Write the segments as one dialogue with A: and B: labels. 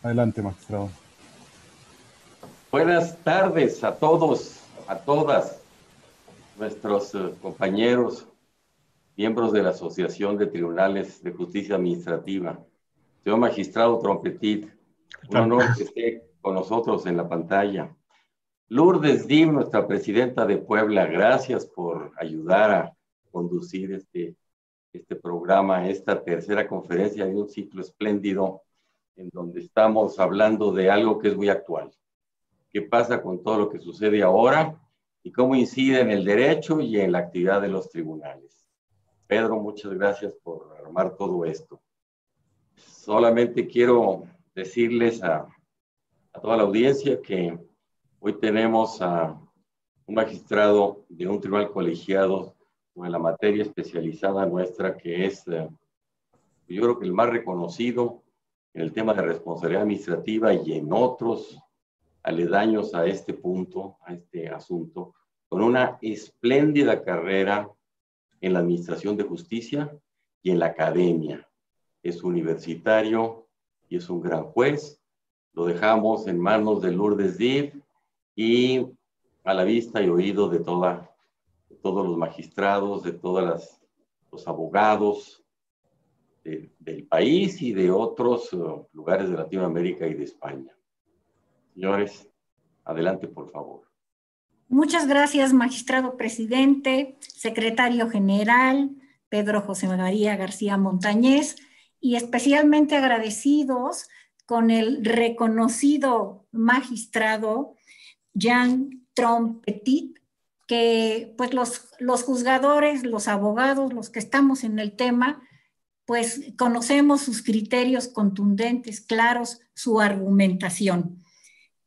A: Adelante, magistrado.
B: Buenas tardes a todos, a todas nuestros compañeros, miembros de la Asociación de Tribunales de Justicia Administrativa. Señor magistrado Trompetit, un honor que esté con nosotros en la pantalla. Lourdes Dim, nuestra presidenta de Puebla, gracias por ayudar a conducir este programa, esta tercera conferencia de un ciclo espléndido en donde estamos hablando de algo que es muy actual. ¿Qué pasa con todo lo que sucede ahora y cómo incide en el derecho y en la actividad de los tribunales? Pedro, muchas gracias por armar todo esto. Solamente quiero decirles a toda la audiencia que hoy tenemos a un magistrado de un tribunal colegiado en la materia especializada nuestra, que es, yo creo que el más reconocido en el tema de responsabilidad administrativa y en otros aledaños a este punto, a este asunto, con una espléndida carrera en la administración de justicia y en la academia. Es universitario y es un gran juez. Lo dejamos en manos de Lourdes Dim y a la vista y oído de todos los magistrados, de todos los abogados del país y de otros lugares de Latinoamérica y de España. Señores, adelante, por favor.
C: Muchas gracias, magistrado presidente, secretario general, Pedro José María García Montañez, y especialmente agradecidos con el reconocido magistrado Jean Trompetit, que pues los juzgadores, los abogados, los que estamos en el tema, pues conocemos sus criterios contundentes, claros, su argumentación.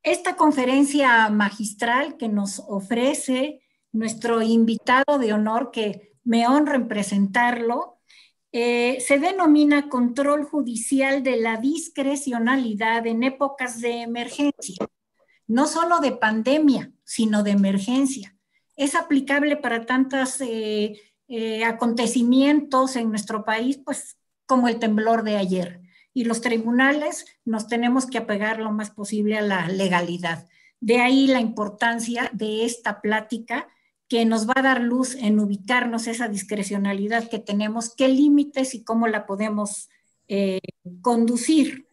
C: Esta conferencia magistral que nos ofrece nuestro invitado de honor, que me honra en presentarlo, se denomina Control Judicial de la Discrecionalidad en épocas de emergencia, no solo de pandemia, sino de emergencia. Es aplicable para tantos acontecimientos en nuestro país, pues como el temblor de ayer. Y los tribunales nos tenemos que apegar lo más posible a la legalidad. De ahí la importancia de esta plática que nos va a dar luz en ubicarnos esa discrecionalidad que tenemos, qué límites y cómo la podemos conducir.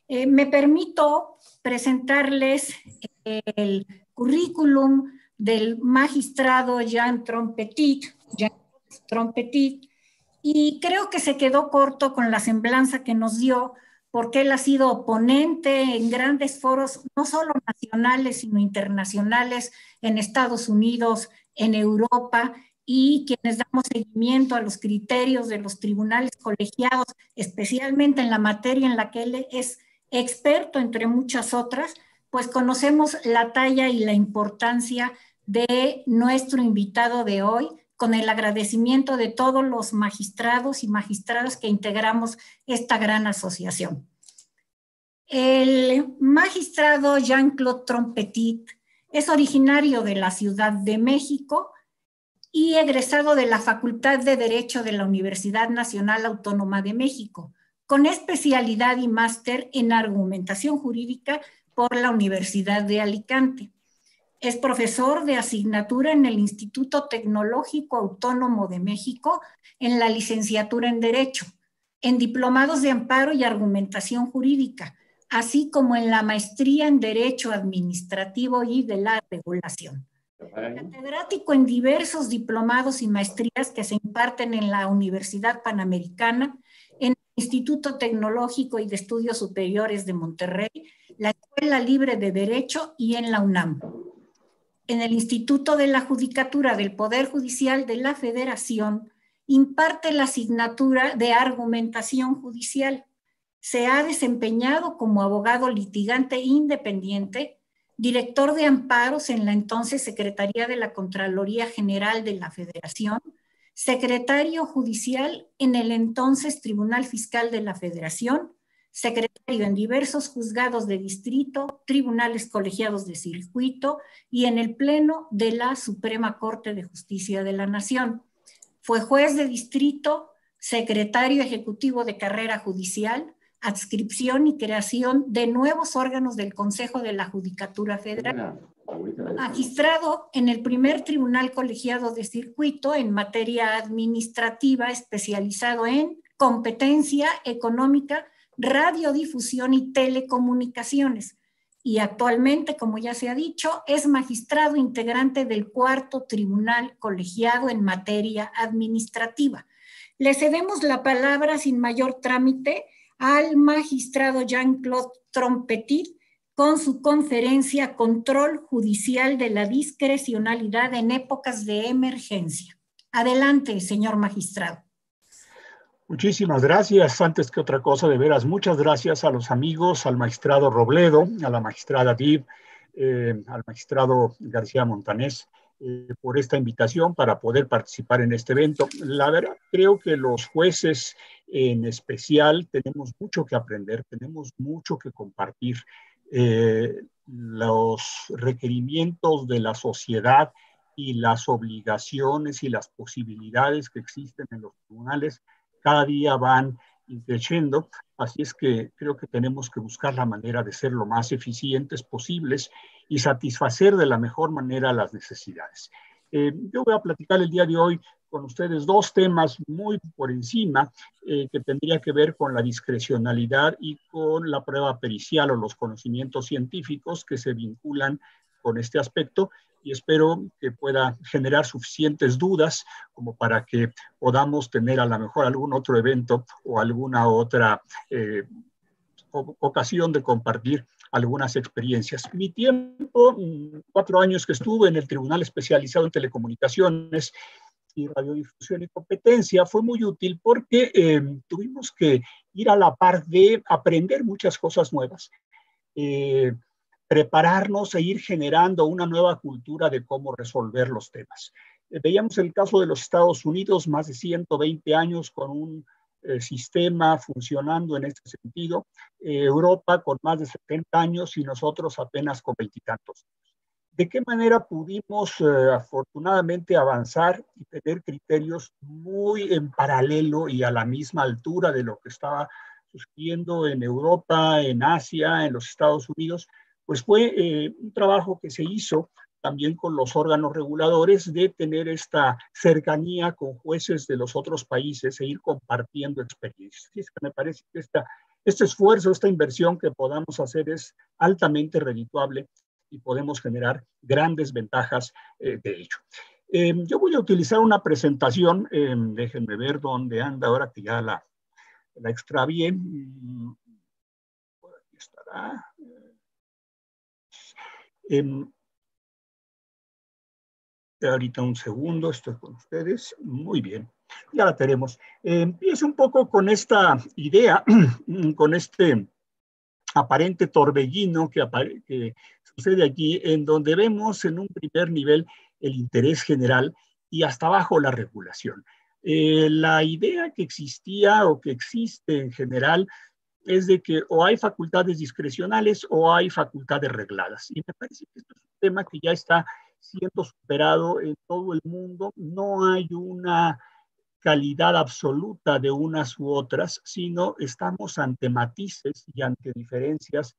C: Me permito presentarles el currículum del magistrado Jean Trompetit, y creo que se quedó corto con la semblanza que nos dio, porque él ha sido ponente en grandes foros, no solo nacionales, sino internacionales, en Estados Unidos, en Europa, y quienes damos seguimiento a los criterios de los tribunales colegiados, especialmente en la materia en la que él es experto, entre muchas otras, pues conocemos la talla y la importancia de nuestro invitado de hoy, con el agradecimiento de todos los magistrados y magistradas que integramos esta gran asociación. El magistrado Jean-Claude Trompetit es originario de la Ciudad de México y egresado de la Facultad de Derecho de la Universidad Nacional Autónoma de México, con especialidad y máster en argumentación jurídica por la Universidad de Alicante. Es profesor de asignatura en el Instituto Tecnológico Autónomo de México en la licenciatura en Derecho, en diplomados de amparo y argumentación jurídica, así como en la maestría en Derecho Administrativo y de la Regulación. Catedrático en diversos diplomados y maestrías que se imparten en la Universidad Panamericana, en el Instituto Tecnológico y de Estudios Superiores de Monterrey, la Escuela Libre de Derecho y en la UNAM. En el Instituto de la Judicatura del Poder Judicial de la Federación, imparte la asignatura de argumentación judicial. Se ha desempeñado como abogado litigante independiente, director de amparos en la entonces Secretaría de la Contraloría General de la Federación, secretario judicial en el entonces Tribunal Fiscal de la Federación, secretario en diversos juzgados de distrito, tribunales colegiados de circuito y en el Pleno de la Suprema Corte de Justicia de la Nación. Fue juez de distrito, secretario ejecutivo de carrera judicial, adscripción y creación de nuevos órganos del Consejo de la Judicatura Federal. Magistrado en el primer tribunal colegiado de circuito en materia administrativa, especializado en competencia económica, radiodifusión y telecomunicaciones. Y actualmente, como ya se ha dicho, es magistrado integrante del cuarto tribunal colegiado en materia administrativa. Le cedemos la palabra sin mayor trámite al magistrado Jean-Claude Trompetit con su conferencia Control Judicial de la Discrecionalidad en épocas de emergencia. Adelante, señor magistrado.
A: Muchísimas gracias. Antes que otra cosa, de veras, muchas gracias a los amigos, al magistrado Robledo, a la magistrada Dib, al magistrado García Montanés, por esta invitación para poder participar en este evento. La verdad, creo que los jueces en especial tenemos mucho que aprender, tenemos mucho que compartir. Los requerimientos de la sociedad y las obligaciones y las posibilidades que existen en los tribunales cada día van creciendo, así es que creo que tenemos que buscar la manera de ser lo más eficientes posibles y satisfacer de la mejor manera las necesidades. Yo voy a platicar el día de hoy con ustedes dos temas muy por encima que tendría que ver con la discrecionalidad y con la prueba pericial o los conocimientos científicos que se vinculan con este aspecto, y espero que pueda generar suficientes dudas como para que podamos tener a lo mejor algún otro evento o alguna otra ocasión de compartir algunas experiencias. Mi tiempo, 4 años que estuve en el Tribunal Especializado en Telecomunicaciones y Radiodifusión y Competencia, fue muy útil porque tuvimos que ir a la par de aprender muchas cosas nuevas, prepararnos e ir generando una nueva cultura de cómo resolver los temas. Veíamos el caso de los Estados Unidos, más de 120 años con un sistema funcionando en este sentido, Europa con más de 70 años y nosotros apenas con 20 y tantos. ¿De qué manera pudimos afortunadamente avanzar y tener criterios muy en paralelo y a la misma altura de lo que estaba sucediendo en Europa, en Asia, en los Estados Unidos? Pues fue un trabajo que se hizo también con los órganos reguladores de tener esta cercanía con jueces de los otros países e ir compartiendo experiencias. Así es que me parece que este esfuerzo, esta inversión que podamos hacer es altamente redituable y podemos generar grandes ventajas de ello. Yo voy a utilizar una presentación, déjenme ver dónde anda ahora que ya la extravié. Por aquí estará. Ahorita un segundo, estoy con ustedes. Muy bien, ya la tenemos. Empiezo un poco con esta idea, con este aparente torbellino que sucede aquí, en donde vemos en un primer nivel el interés general y hasta abajo la regulación. La idea que existía o que existe en general es de que o hay facultades discrecionales o hay facultades regladas. Y me parece que esto es un tema que ya está siendo superado en todo el mundo. No hay una calidad absoluta de unas u otras, sino estamos ante matices y ante diferencias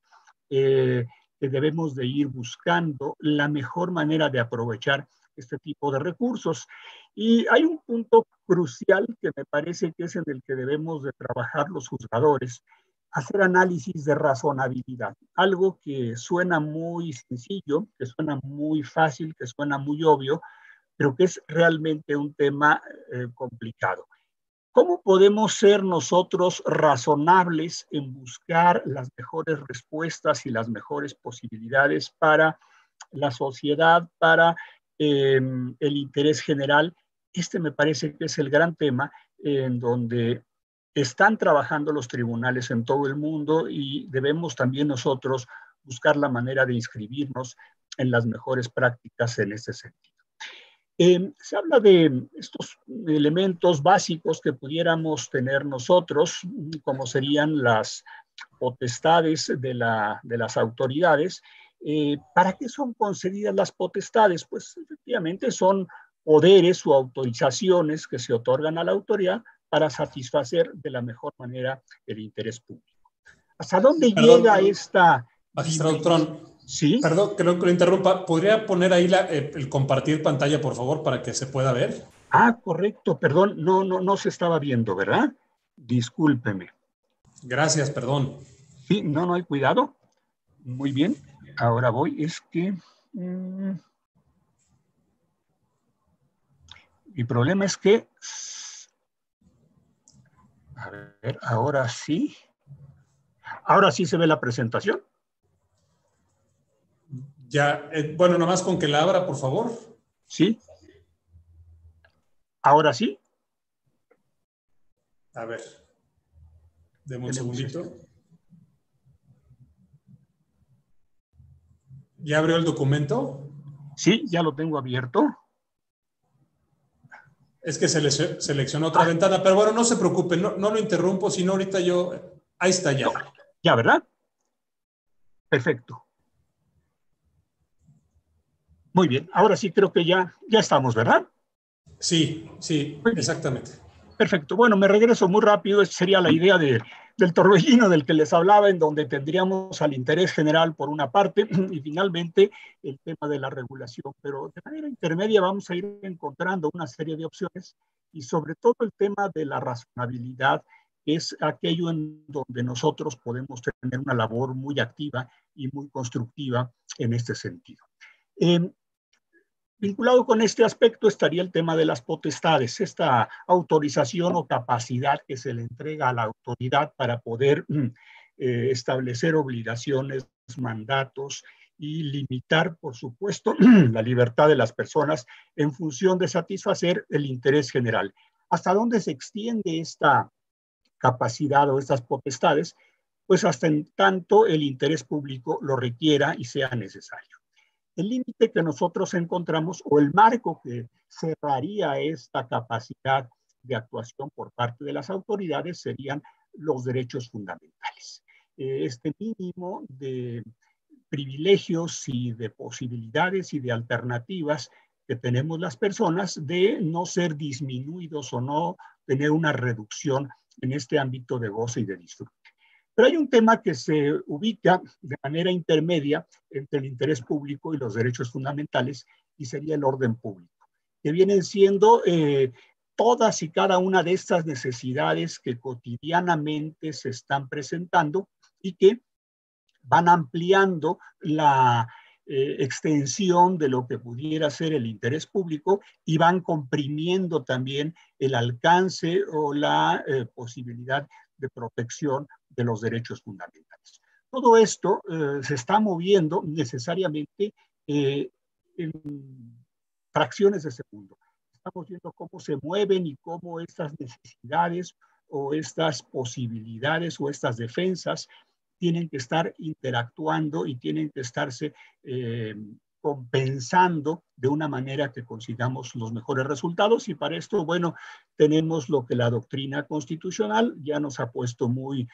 A: que debemos de ir buscando la mejor manera de aprovechar este tipo de recursos. Y hay un punto crucial que me parece que es en el que debemos de trabajar los juzgadores, hacer análisis de razonabilidad, algo que suena muy sencillo, que suena muy fácil, que suena muy obvio, pero que es realmente un tema complicado. ¿Cómo podemos ser nosotros razonables en buscar las mejores respuestas y las mejores posibilidades para la sociedad, para el interés general? Este me parece que es el gran tema en donde están trabajando los tribunales en todo el mundo y debemos también nosotros buscar la manera de inscribirnos en las mejores prácticas en ese sentido. Se habla de estos elementos básicos que pudiéramos tener nosotros, como serían las potestades de las autoridades. ¿Para qué son concedidas las potestades? Pues efectivamente son poderes o autorizaciones que se otorgan a la autoridad para satisfacer de la mejor manera el interés público. ¿Hasta dónde
D: Perdón,
A: llega esta?
D: magistrado Tron,
A: Sí.
D: perdón que lo interrumpa. ¿Podría poner ahí el compartir pantalla, por favor, para que se pueda ver?
A: Ah, correcto, perdón, no se estaba viendo, ¿verdad? Discúlpeme.
D: Gracias, perdón.
A: Sí, no hay cuidado. Muy bien, ahora voy, es que mi problema es que, a ver, ahora sí se ve la presentación.
D: Ya, bueno, nomás con que la abra, por favor.
A: Sí, ahora sí.
D: A ver, deme un
A: Tenemos
D: segundito. ¿Ya abrió el documento?
A: Sí, ya lo tengo abierto.
D: Es que seleccionó otra ventana, pero bueno, no se preocupe, no lo interrumpo, sino ahorita yo... Ahí está ya.
A: No, ya, ¿verdad? Perfecto. Muy bien, ahora sí creo que ya estamos, ¿verdad?
D: Sí, exactamente.
A: Perfecto. Bueno, me regreso muy rápido. Esa sería la idea del torbellino del que les hablaba, en donde tendríamos al interés general por una parte y finalmente el tema de la regulación. Pero de manera intermedia vamos a ir encontrando una serie de opciones y sobre todo el tema de la razonabilidad, que es aquello en donde nosotros podemos tener una labor muy activa y muy constructiva en este sentido. Vinculado con este aspecto estaría el tema de las potestades, esta autorización o capacidad que se le entrega a la autoridad para poder establecer obligaciones, mandatos y limitar, por supuesto, la libertad de las personas en función de satisfacer el interés general. ¿Hasta dónde se extiende esta capacidad o estas potestades? Pues hasta en tanto el interés público lo requiera y sea necesario. El límite que nosotros encontramos o el marco que cerraría esta capacidad de actuación por parte de las autoridades serían los derechos fundamentales. Este mínimo de privilegios y de posibilidades y de alternativas que tenemos las personas de no ser disminuidos o no tener una reducción en este ámbito de goce y de disfrute. Pero hay un tema que se ubica de manera intermedia entre el interés público y los derechos fundamentales, y sería el orden público, que vienen siendo todas y cada una de estas necesidades que cotidianamente se están presentando y que van ampliando la extensión de lo que pudiera ser el interés público y van comprimiendo también el alcance o la posibilidad de protección de los derechos fundamentales. Todo esto se está moviendo necesariamente en fracciones de segundo. Estamos viendo cómo se mueven y cómo estas necesidades o estas posibilidades o estas defensas tienen que estar interactuando y tienen que estarse compensando de una manera que consigamos los mejores resultados. Y para esto, bueno, tenemos lo que la doctrina constitucional ya nos ha puesto muy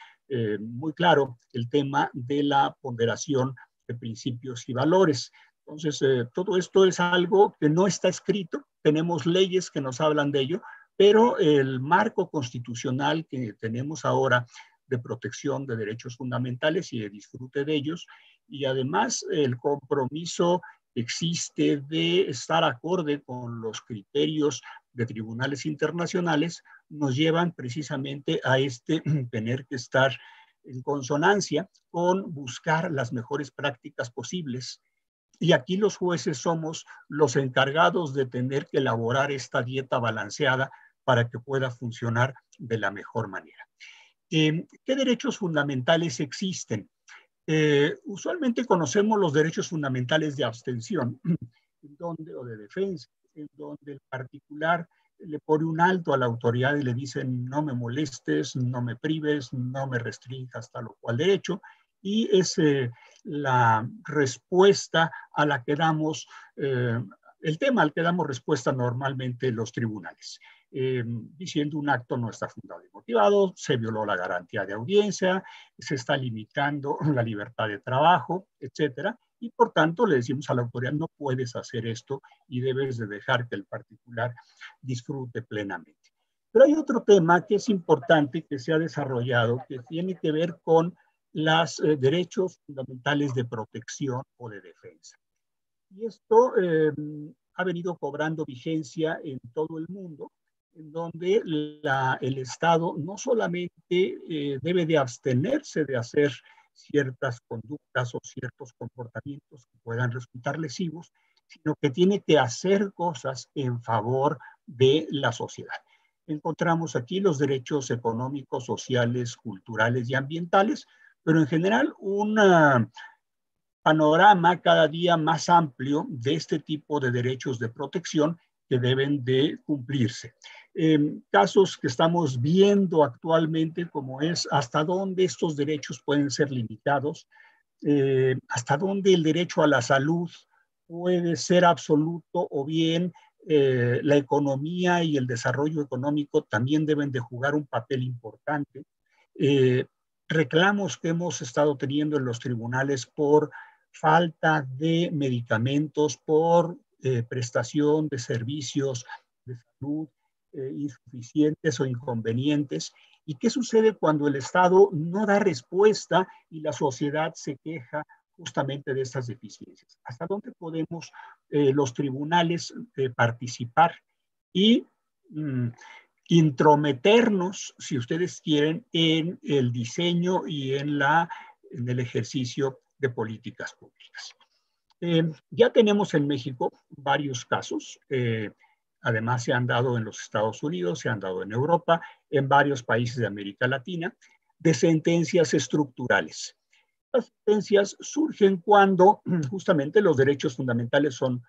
A: claro, el tema de la ponderación de principios y valores. Entonces, todo esto es algo que no está escrito, tenemos leyes que nos hablan de ello, pero el marco constitucional que tenemos ahora de protección de derechos fundamentales y de disfrute de ellos, y además el compromiso existe de estar acorde con los criterios de tribunales internacionales, nos llevan precisamente a tener que estar en consonancia con buscar las mejores prácticas posibles. Y aquí los jueces somos los encargados de tener que elaborar esta dieta balanceada para que pueda funcionar de la mejor manera. ¿Qué derechos fundamentales existen? Usualmente conocemos los derechos fundamentales de abstención o de defensa, en donde el particular le pone un alto a la autoridad y le dicen no me molestes, no me prives, no me restringas tal o cual derecho, y es la respuesta a la que damos, el tema al que damos respuesta normalmente los tribunales. Diciendo un acto no está fundado y motivado, se violó la garantía de audiencia, se está limitando la libertad de trabajo, etcétera, y por tanto le decimos a la autoridad no puedes hacer esto y debes de dejar que el particular disfrute plenamente. Pero hay otro tema que es importante que se ha desarrollado que tiene que ver con los derechos fundamentales de protección o de defensa. Y esto ha venido cobrando vigencia en todo el mundo, en donde el Estado no solamente debe de abstenerse de hacer ciertas conductas o ciertos comportamientos que puedan resultar lesivos, sino que tiene que hacer cosas en favor de la sociedad. Encontramos aquí los derechos económicos, sociales, culturales y ambientales, pero en general una panorama cada día más amplio de este tipo de derechos de protección que deben de cumplirse. Casos que estamos viendo actualmente, como es hasta dónde estos derechos pueden ser limitados, hasta dónde el derecho a la salud puede ser absoluto o bien la economía y el desarrollo económico también deben de jugar un papel importante. Reclamos que hemos estado teniendo en los tribunales por falta de medicamentos, por prestación de servicios de salud insuficientes o inconvenientes. ¿Y qué sucede cuando el Estado no da respuesta y la sociedad se queja justamente de estas deficiencias? ¿Hasta dónde podemos los tribunales participar y intrometernos, si ustedes quieren, en el diseño y en el ejercicio de políticas públicas? Ya tenemos en México varios casos, además se han dado en los Estados Unidos, se han dado en Europa, en varios países de América Latina, de sentencias estructurales. Las sentencias surgen cuando justamente los derechos fundamentales son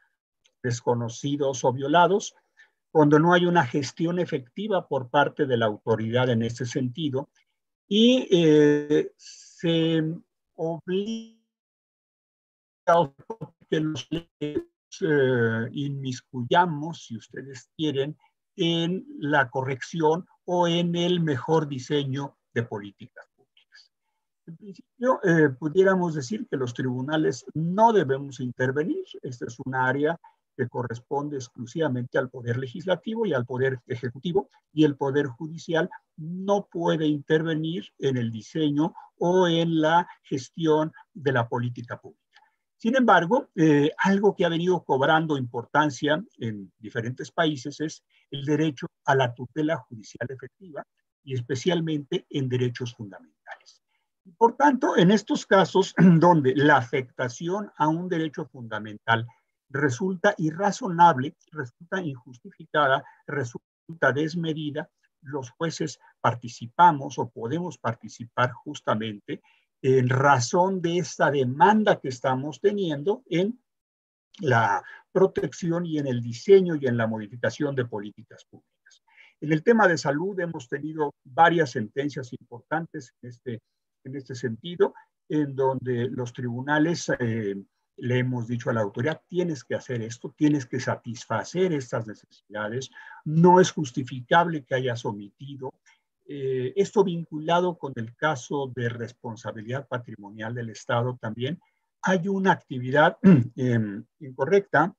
A: desconocidos o violados, cuando no hay una gestión efectiva por parte de la autoridad en ese sentido, y se obliga que nos inmiscuyamos, si ustedes quieren, en la corrección o en el mejor diseño de políticas públicas. En principio, pudiéramos decir que los tribunales no debemos intervenir. Esta es un área que corresponde exclusivamente al Poder Legislativo y al Poder Ejecutivo, y el Poder Judicial no puede intervenir en el diseño o en la gestión de la política pública. Sin embargo, algo que ha venido cobrando importancia en diferentes países es el derecho a la tutela judicial efectiva y especialmente en derechos fundamentales. Por tanto, en estos casos donde la afectación a un derecho fundamental resulta irrazonable, resulta injustificada, resulta desmedida, los jueces participamos o podemos participar justamente en razón de esta demanda que estamos teniendo en la protección y en el diseño y en la modificación de políticas públicas. En el tema de salud hemos tenido varias sentencias importantes en este sentido, en donde los tribunales le hemos dicho a la autoridad, tienes que hacer esto, tienes que satisfacer estas necesidades, no es justificable que hayas omitido. Esto vinculado con el caso de responsabilidad patrimonial del Estado también, hay una actividad incorrecta,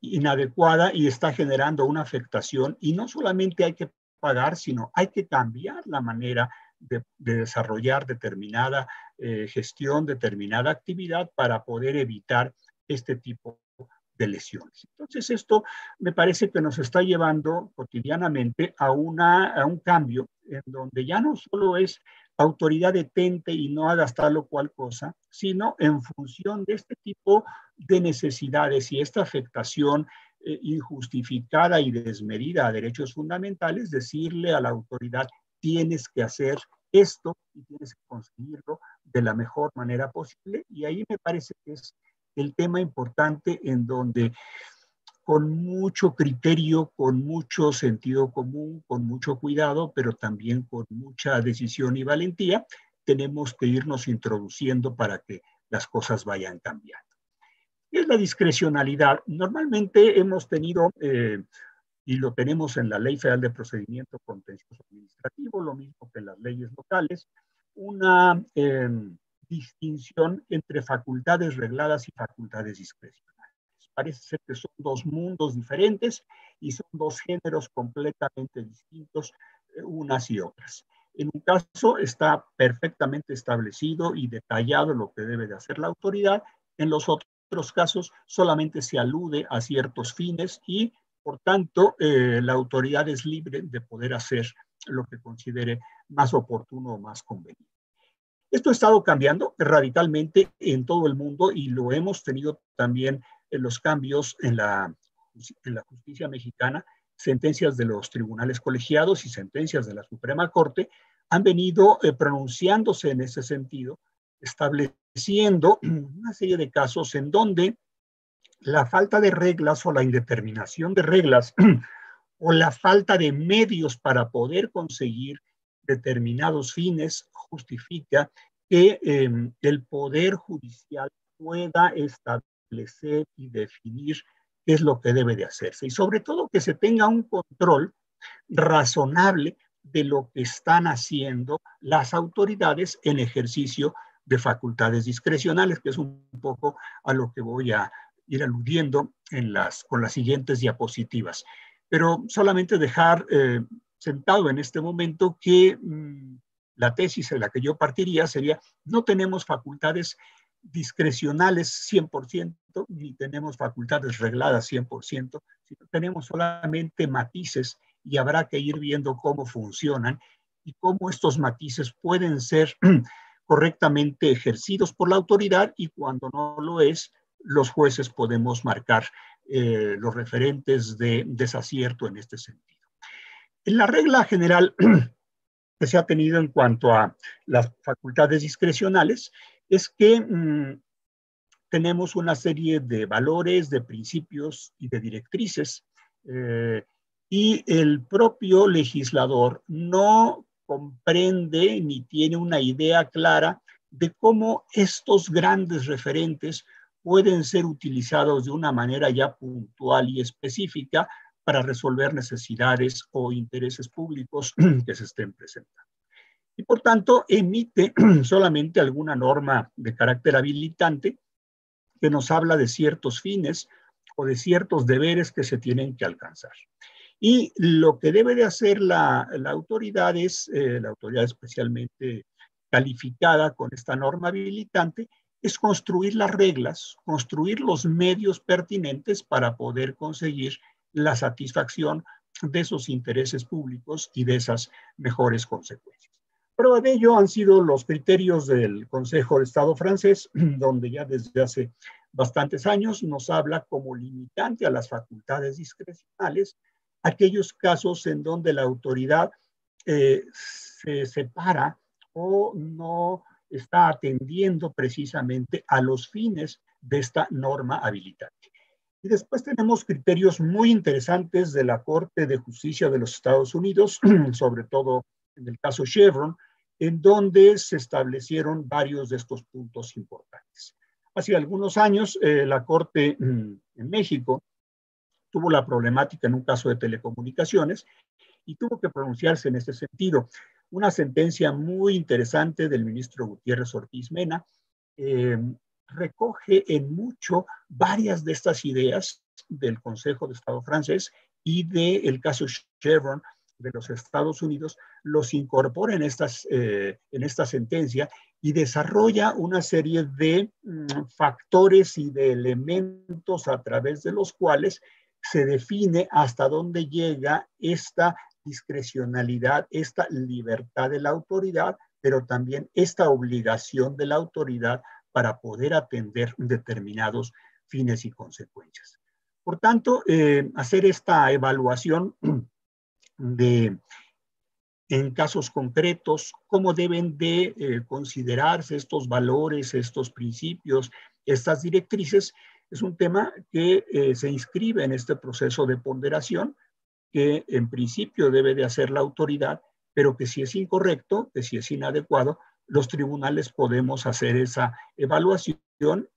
A: inadecuada y está generando una afectación y no solamente hay que pagar, sino hay que cambiar la manera de desarrollar determinada gestión, determinada actividad para poder evitar este tipo de lesiones. Entonces, esto me parece que nos está llevando cotidianamente a un cambio en donde ya no solo es autoridad detente y no hagas tal o cual cosa, sino en función de este tipo de necesidades y esta afectación injustificada y desmedida a derechos fundamentales, decirle a la autoridad, tienes que hacer esto y tienes que conseguirlo de la mejor manera posible. Y ahí me parece que es el tema importante en donde con mucho criterio, con mucho sentido común, con mucho cuidado, pero también con mucha decisión y valentía, tenemos que irnos introduciendo para que las cosas vayan cambiando. ¿Qué es la discrecionalidad? Normalmente hemos tenido, y lo tenemos en la Ley Federal de Procedimiento Contencioso Administrativo, lo mismo que en las leyes locales, una distinción entre facultades regladas y facultades discrecionales. Parece ser que son dos mundos diferentes y son dos géneros completamente distintos unas y otras. En un caso está perfectamente establecido y detallado lo que debe de hacer la autoridad. En los otros casos solamente se alude a ciertos fines y, por tanto, la autoridad es libre de poder hacer lo que considere más oportuno o más conveniente. Esto ha estado cambiando radicalmente en todo el mundo y lo hemos tenido también en los cambios en la justicia mexicana. Sentencias de los tribunales colegiados y sentencias de la Suprema Corte han venido pronunciándose en ese sentido, estableciendo una serie de casos en donde la falta de reglas o la indeterminación de reglas o la falta de medios para poder conseguir determinados fines justifica que el Poder Judicial pueda establecer y definir qué es lo que debe de hacerse y sobre todo que se tenga un control razonable de lo que están haciendo las autoridades en ejercicio de facultades discrecionales, que es un poco a lo que voy a ir aludiendo con las siguientes diapositivas. Pero solamente dejar sentado en este momento que la tesis en la que yo partiría sería: no tenemos facultades discrecionales 100%, ni tenemos facultades regladas 100%, sino tenemos solamente matices y habrá que ir viendo cómo funcionan y cómo estos matices pueden ser correctamente ejercidos por la autoridad, y cuando no lo es, los jueces podemos marcar los referentes de desacierto en este sentido. En la regla general que se ha tenido en cuanto a las facultades discrecionales es que tenemos una serie de valores, de principios y de directrices, y el propio legislador no comprende ni tiene una idea clara de cómo estos grandes referentes pueden ser utilizados de una manera ya puntual y específica para resolver necesidades o intereses públicos que se estén presentando. Y por tanto, emite solamente alguna norma de carácter habilitante que nos habla de ciertos fines o de ciertos deberes que se tienen que alcanzar. Y lo que debe de hacer la autoridad es, la autoridad especialmente calificada con esta norma habilitante, es construir las reglas, construir los medios pertinentes para poder conseguir la satisfacción de esos intereses públicos y de esas mejores consecuencias. Prueba de ello han sido los criterios del Consejo de Estado francés, donde ya desde hace bastantes años nos habla como limitante a las facultades discrecionales aquellos casos en donde la autoridad se separa o no está atendiendo precisamente a los fines de esta norma habilitante. Y después tenemos criterios muy interesantes de la Corte de Justicia de los Estados Unidos, sobre todo en el caso Chevron, en donde se establecieron varios de estos puntos importantes. Hace algunos años, la Corte en México tuvo la problemática en un caso de telecomunicaciones y tuvo que pronunciarse en este sentido. Una sentencia muy interesante del ministro Gutiérrez Ortiz Mena recoge en mucho varias de estas ideas del Consejo de Estado francés y del caso Chevron de los Estados Unidos, los incorpora en esta sentencia y desarrolla una serie de factores y de elementos a través de los cuales se define hasta dónde llega esta discrecionalidad, esta libertad de la autoridad, pero también esta obligación de la autoridad para poder atender determinados fines y consecuencias. Por tanto, hacer esta evaluación en casos concretos, cómo deben de considerarse estos valores, estos principios, estas directrices, es un tema que se inscribe en este proceso de ponderación que en principio debe de hacer la autoridad, pero que si es incorrecto, que si es inadecuado, los tribunales podemos hacer esa evaluación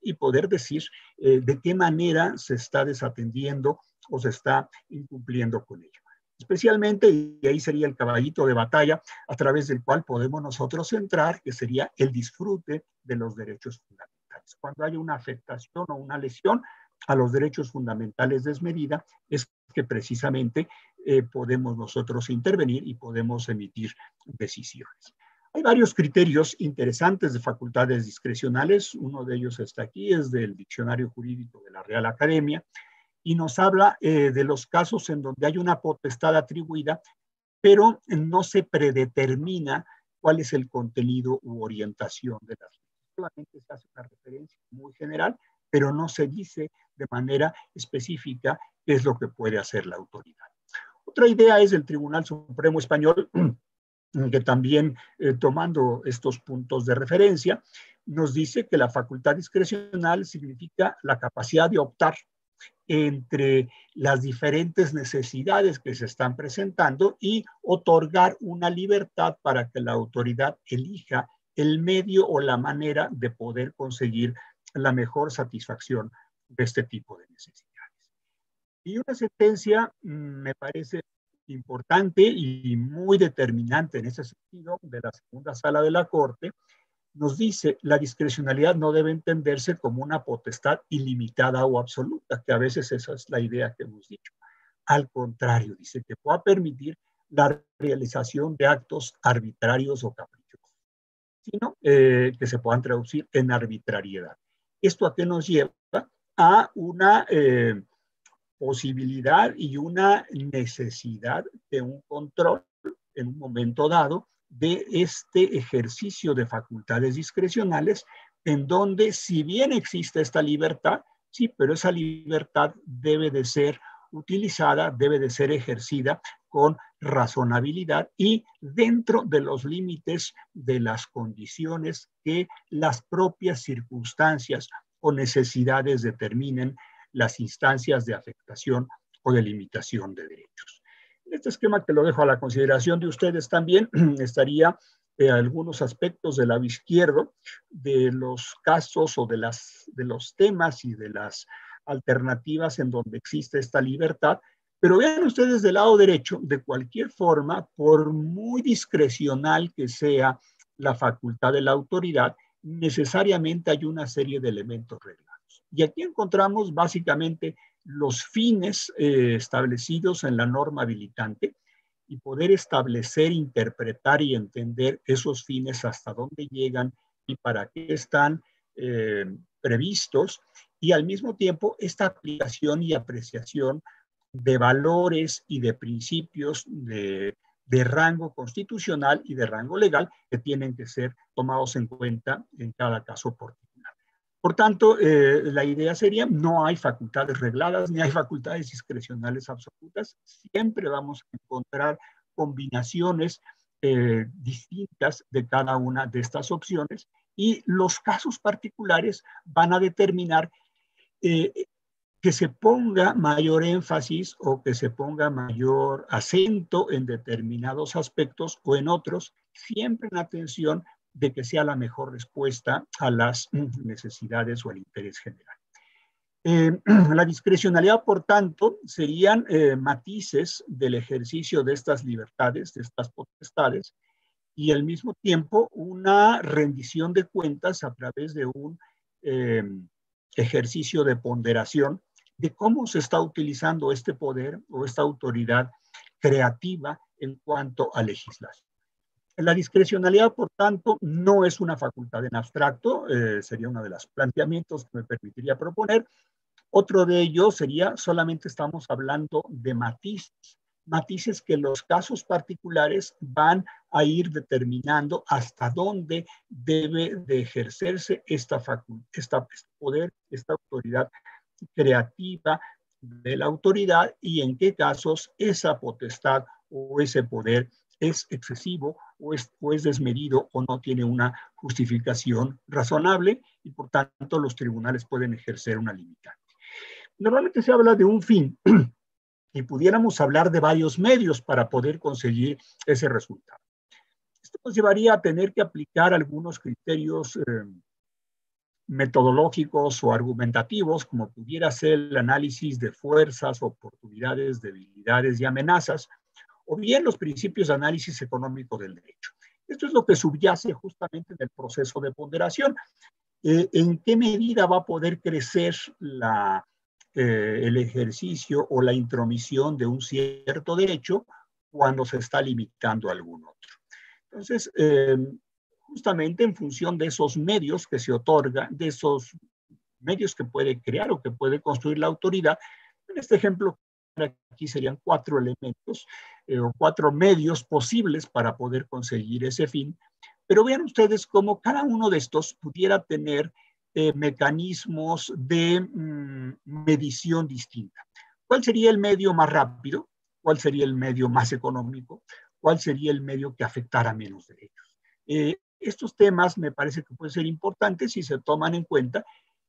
A: y poder decir de qué manera se está desatendiendo o se está incumpliendo con ello. Especialmente, y ahí sería el caballito de batalla a través del cual podemos nosotros entrar, que sería el disfrute de los derechos fundamentales. Cuando hay una afectación o una lesión a los derechos fundamentales desmedida, es que precisamente podemos nosotros intervenir y podemos emitir decisiones. Hay varios criterios interesantes de facultades discrecionales. Uno de ellos está aquí, es del Diccionario Jurídico de la Real Academia, y nos habla de los casos en donde hay una potestad atribuida, pero no se predetermina cuál es el contenido u orientación de las leyes. Solamente se hace una referencia muy general, pero no se dice de manera específica qué es lo que puede hacer la autoridad. Otra idea es el Tribunal Supremo Español, que también tomando estos puntos de referencia, nos dice que la facultad discrecional significa la capacidad de optar entre las diferentes necesidades que se están presentando y otorgar una libertad para que la autoridad elija el medio o la manera de poder conseguir la mejor satisfacción de este tipo de necesidades. Y una sentencia me parece importante y muy determinante en ese sentido de la segunda sala de la Corte, nos dice la discrecionalidad no debe entenderse como una potestad ilimitada o absoluta, que a veces esa es la idea que hemos dicho. Al contrario, dice que pueda permitir la realización de actos arbitrarios o caprichosos, sino que se puedan traducir en arbitrariedad. ¿Esto a qué nos lleva? A una posibilidad y una necesidad de un control en un momento dado de este ejercicio de facultades discrecionales, en donde si bien existe esta libertad, sí, pero esa libertad debe de ser utilizada, debe de ser ejercida con razonabilidad y dentro de los límites de las condiciones que las propias circunstancias o necesidades determinen las instancias de afectación o de limitación de derechos. En este esquema, que lo dejo a la consideración de ustedes también, estaría algunos aspectos del lado izquierdo de los casos o de los temas y de las alternativas en donde existe esta libertad. Pero vean ustedes del lado derecho, de cualquier forma, por muy discrecional que sea la facultad de la autoridad, necesariamente hay una serie de elementos reglados. Y aquí encontramos básicamente los fines establecidos en la norma habilitante y poder establecer, interpretar y entender esos fines hasta dónde llegan y para qué están previstos, y al mismo tiempo esta aplicación y apreciación de valores y de principios de rango constitucional y de rango legal que tienen que ser tomados en cuenta en cada caso particular. Por tanto, la idea sería, no hay facultades regladas ni hay facultades discrecionales absolutas, siempre vamos a encontrar combinaciones distintas de cada una de estas opciones, y los casos particulares van a determinar que se ponga mayor énfasis o que se ponga mayor acento en determinados aspectos o en otros, siempre en atención de que sea la mejor respuesta a las necesidades o al interés general. La discrecionalidad, por tanto, serían matices del ejercicio de estas libertades, de estas potestades, y al mismo tiempo una rendición de cuentas a través de un ejercicio de ponderación de cómo se está utilizando este poder o esta autoridad creativa en cuanto a legislación. La discrecionalidad, por tanto, no es una facultad en abstracto, sería uno de los planteamientos que me permitiría proponer. Otro de ellos sería, solamente estamos hablando de matices que los casos particulares van a ir determinando hasta dónde debe de ejercerse este poder, esta autoridad creativa de la autoridad, y en qué casos esa potestad o ese poder es excesivo o es desmedido o no tiene una justificación razonable, y por tanto los tribunales pueden ejercer una limitante. Normalmente se habla de un fin y pudiéramos hablar de varios medios para poder conseguir ese resultado. Esto nos llevaría a tener que aplicar algunos criterios metodológicos o argumentativos, como pudiera ser el análisis de fuerzas, oportunidades, debilidades y amenazas, o bien los principios de análisis económico del derecho. Esto es lo que subyace justamente en el proceso de ponderación. ¿En qué medida va a poder crecer la el ejercicio o la intromisión de un cierto derecho cuando se está limitando algún otro. Entonces, justamente en función de esos medios que se otorgan, de esos medios que puede crear o que puede construir la autoridad, en este ejemplo aquí serían 4 elementos o 4 medios posibles para poder conseguir ese fin, pero vean ustedes cómo cada uno de estos pudiera tener mecanismos de medición distinta. ¿Cuál sería el medio más rápido? ¿Cuál sería el medio más económico? ¿Cuál sería el medio que afectara menos derechos? Estos temas me parece que pueden ser importantes si se toman en cuenta.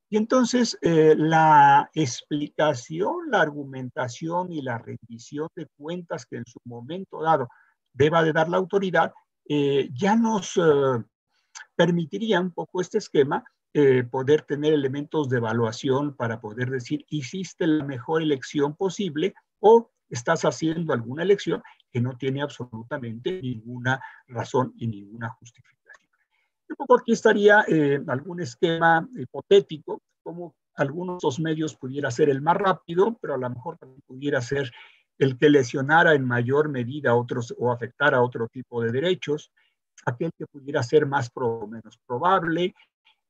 A: Y entonces la explicación, la argumentación y la rendición de cuentas que en su momento dado deba de dar la autoridad ya nos permitiría un poco este esquema poder tener elementos de evaluación para poder decir, hiciste la mejor elección posible o estás haciendo alguna elección que no tiene absolutamente ninguna razón y ninguna justificación. Un poco aquí estaría algún esquema hipotético, como algunos de estos medios pudiera ser el más rápido, pero a lo mejor también pudiera ser el que lesionara en mayor medida a otros o afectara a otro tipo de derechos, aquel que pudiera ser más o menos probable,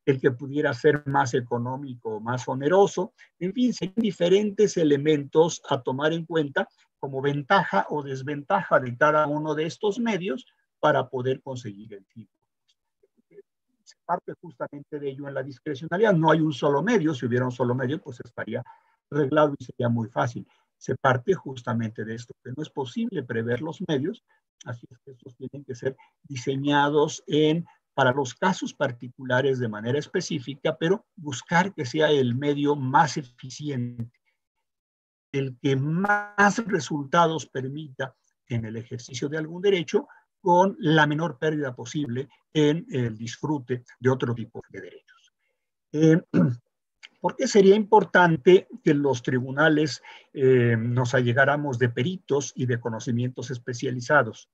A: el que pudiera ser más económico o más oneroso. En fin, son diferentes elementos a tomar en cuenta como ventaja o desventaja de cada uno de estos medios para poder conseguir el fin. Se parte justamente de ello en la discrecionalidad. No hay un solo medio. Si hubiera un solo medio, pues estaría arreglado y sería muy fácil. Se parte justamente de esto, que no es posible prever los medios, así es que estos tienen que ser diseñados para los casos particulares de manera específica, pero buscar que sea el medio más eficiente, el que más resultados permita en el ejercicio de algún derecho con la menor pérdida posible en el disfrute de otro tipo de derechos. ¿Por qué sería importante que los tribunales nos allegáramos de peritos y de conocimientos especializados?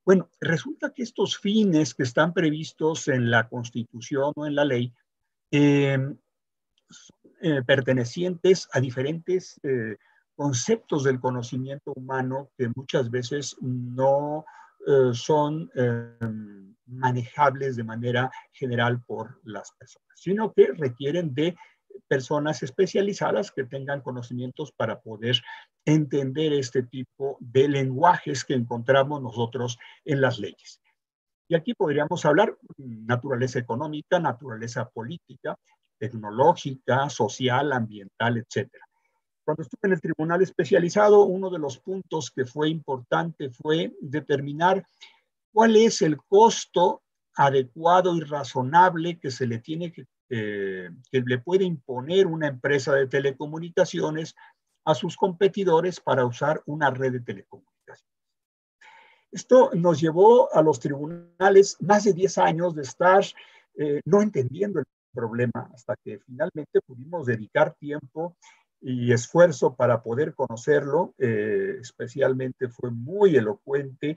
A: Bueno, resulta que estos fines que están previstos en la Constitución o en la ley son pertenecientes a diferentes conceptos del conocimiento humano que muchas veces no son manejables de manera general por las personas, sino que requieren de personas especializadas que tengan conocimientos para poder entender este tipo de lenguajes que encontramos nosotros en las leyes. Y aquí podríamos hablar naturaleza económica, naturaleza política, tecnológica, social, ambiental, etcétera. Cuando estuve en el tribunal especializado, uno de los puntos que fue importante fue determinar cuál es el costo adecuado y razonable que se le tiene que le puede imponer una empresa de telecomunicaciones a sus competidores para usar una red de telecomunicaciones. Esto nos llevó a los tribunales más de 10 años de estar no entendiendo el problema hasta que finalmente pudimos dedicar tiempo y esfuerzo para poder conocerlo. Especialmente fue muy elocuente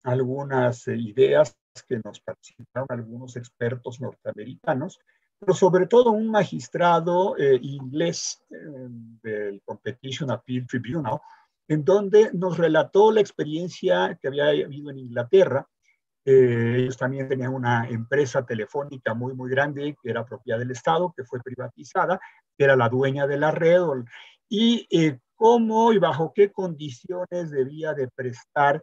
A: algunas ideas que nos participaron algunos expertos norteamericanos, pero sobre todo un magistrado inglés del Competition Appeal Tribunal, en donde nos relató la experiencia que había habido en Inglaterra. Ellos también tenían una empresa telefónica muy, muy grande que era propiedad del Estado, que fue privatizada, que era la dueña de la red, y cómo y bajo qué condiciones debía de prestar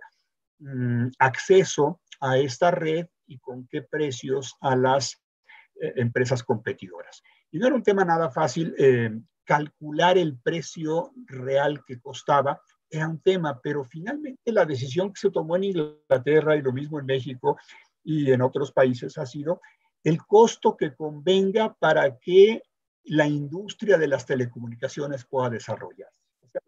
A: acceso a esta red y con qué precios a las empresas competidoras. Y no era un tema nada fácil, calcular el precio real que costaba era un tema, pero finalmente la decisión que se tomó en Inglaterra y lo mismo en México y en otros países ha sido el costo que convenga para que la industria de las telecomunicaciones pueda desarrollarse. O sea,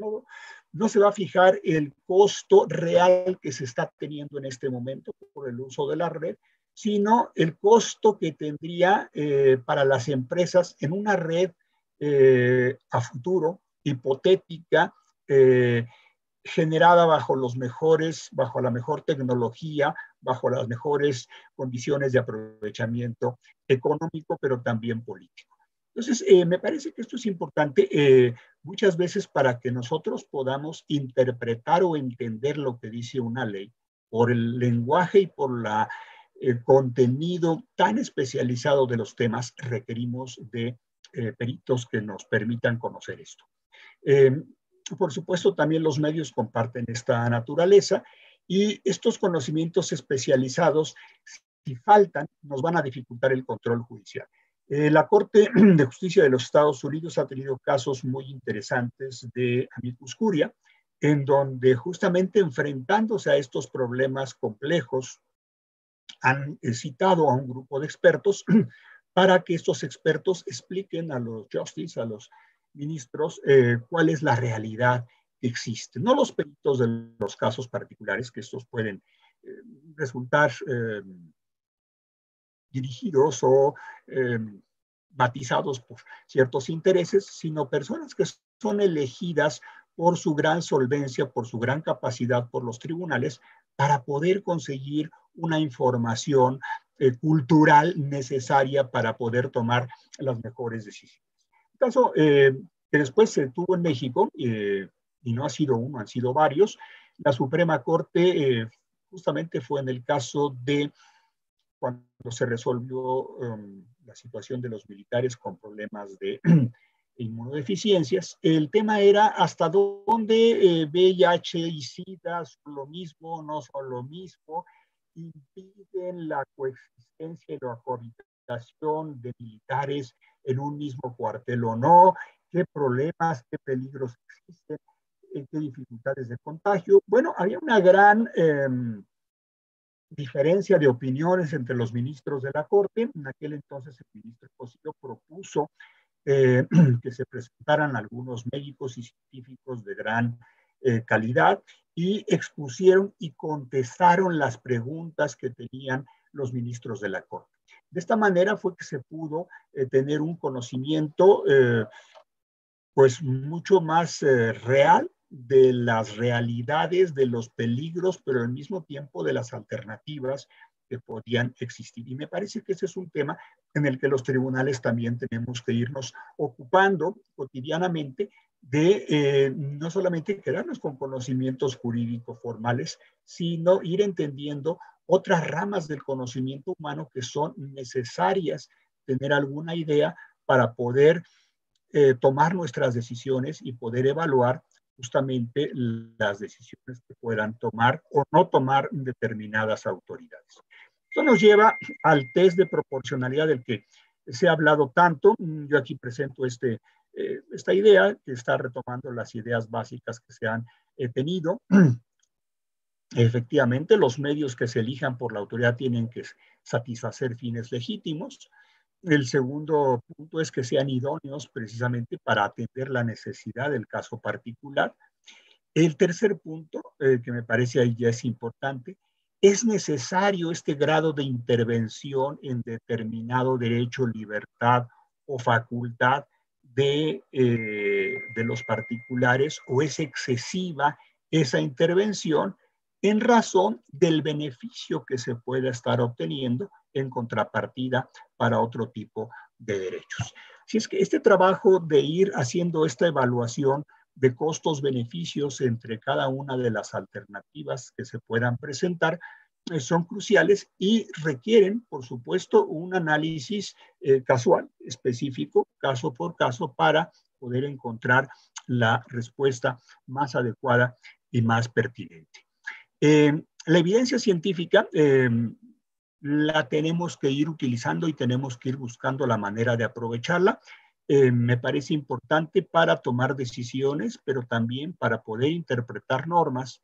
A: no se va a fijar el costo real que se está teniendo en este momento por el uso de la red, sino el costo que tendría para las empresas en una red a futuro, hipotética, generada bajo la mejor tecnología, bajo las mejores condiciones de aprovechamiento económico, pero también político. Entonces, me parece que esto es importante muchas veces para que nosotros podamos interpretar o entender lo que dice una ley por el lenguaje y por el contenido tan especializado de los temas, requerimos de peritos que nos permitan conocer esto. Por supuesto, también los medios comparten esta naturaleza y estos conocimientos especializados, si faltan, nos van a dificultar el control judicial. La Corte de Justicia de los Estados Unidos ha tenido casos muy interesantes de amicus curia, en donde justamente enfrentándose a estos problemas complejos, han citado a un grupo de expertos para que estos expertos expliquen a los justices, a los ministros, cuál es la realidad que existe. No los peritos de los casos particulares, que estos pueden resultar dirigidos o batizados por ciertos intereses, sino personas que son elegidas por su gran solvencia, por su gran capacidad por los tribunales, para poder conseguir una información cultural necesaria para poder tomar las mejores decisiones. El caso que después se tuvo en México, y no ha sido uno, han sido varios, la Suprema Corte justamente fue en el caso de cuando se resolvió la situación de los militares con problemas de inmunodeficiencias. El tema era hasta dónde VIH y SIDA son lo mismo, no son lo mismo, impiden la coexistencia y la cohabitación de militares en un mismo cuartel o no, qué problemas, qué peligros existen, qué dificultades de contagio. Bueno, había una gran diferencia de opiniones entre los ministros de la Corte. En aquel entonces el ministro Cosío propuso que se presentaran algunos médicos y científicos de gran calidad y expusieron y contestaron las preguntas que tenían los ministros de la Corte. De esta manera fue que se pudo tener un conocimiento pues mucho más real de las realidades, de los peligros, pero al mismo tiempo de las alternativas que podían existir. Y me parece que ese es un tema en el que los tribunales también tenemos que irnos ocupando cotidianamente de no solamente quedarnos con conocimientos jurídicos formales, sino ir entendiendo otras ramas del conocimiento humano que son necesarias tener alguna idea para poder tomar nuestras decisiones y poder evaluar justamente las decisiones que puedan tomar o no tomar determinadas autoridades. Esto nos lleva al test de proporcionalidad del que se ha hablado tanto. Yo aquí presento esta idea que está retomando las ideas básicas que se han tenido. Efectivamente, los medios que se elijan por la autoridad tienen que satisfacer fines legítimos. El segundo punto es que sean idóneos precisamente para atender la necesidad del caso particular. El tercer punto, que me parece ahí ya es importante, es necesario este grado de intervención en determinado derecho, libertad o facultad de los particulares, o es excesiva esa intervención en razón del beneficio que se pueda estar obteniendo en contrapartida para otro tipo de derechos. Así es que este trabajo de ir haciendo esta evaluación de costos-beneficios entre cada una de las alternativas que se puedan presentar son cruciales y requieren, por supuesto, un análisis casual, específico, caso por caso, para poder encontrar la respuesta más adecuada y más pertinente. La evidencia científica la tenemos que ir utilizando y tenemos que ir buscando la manera de aprovecharla. Me parece importante para tomar decisiones, pero también para poder interpretar normas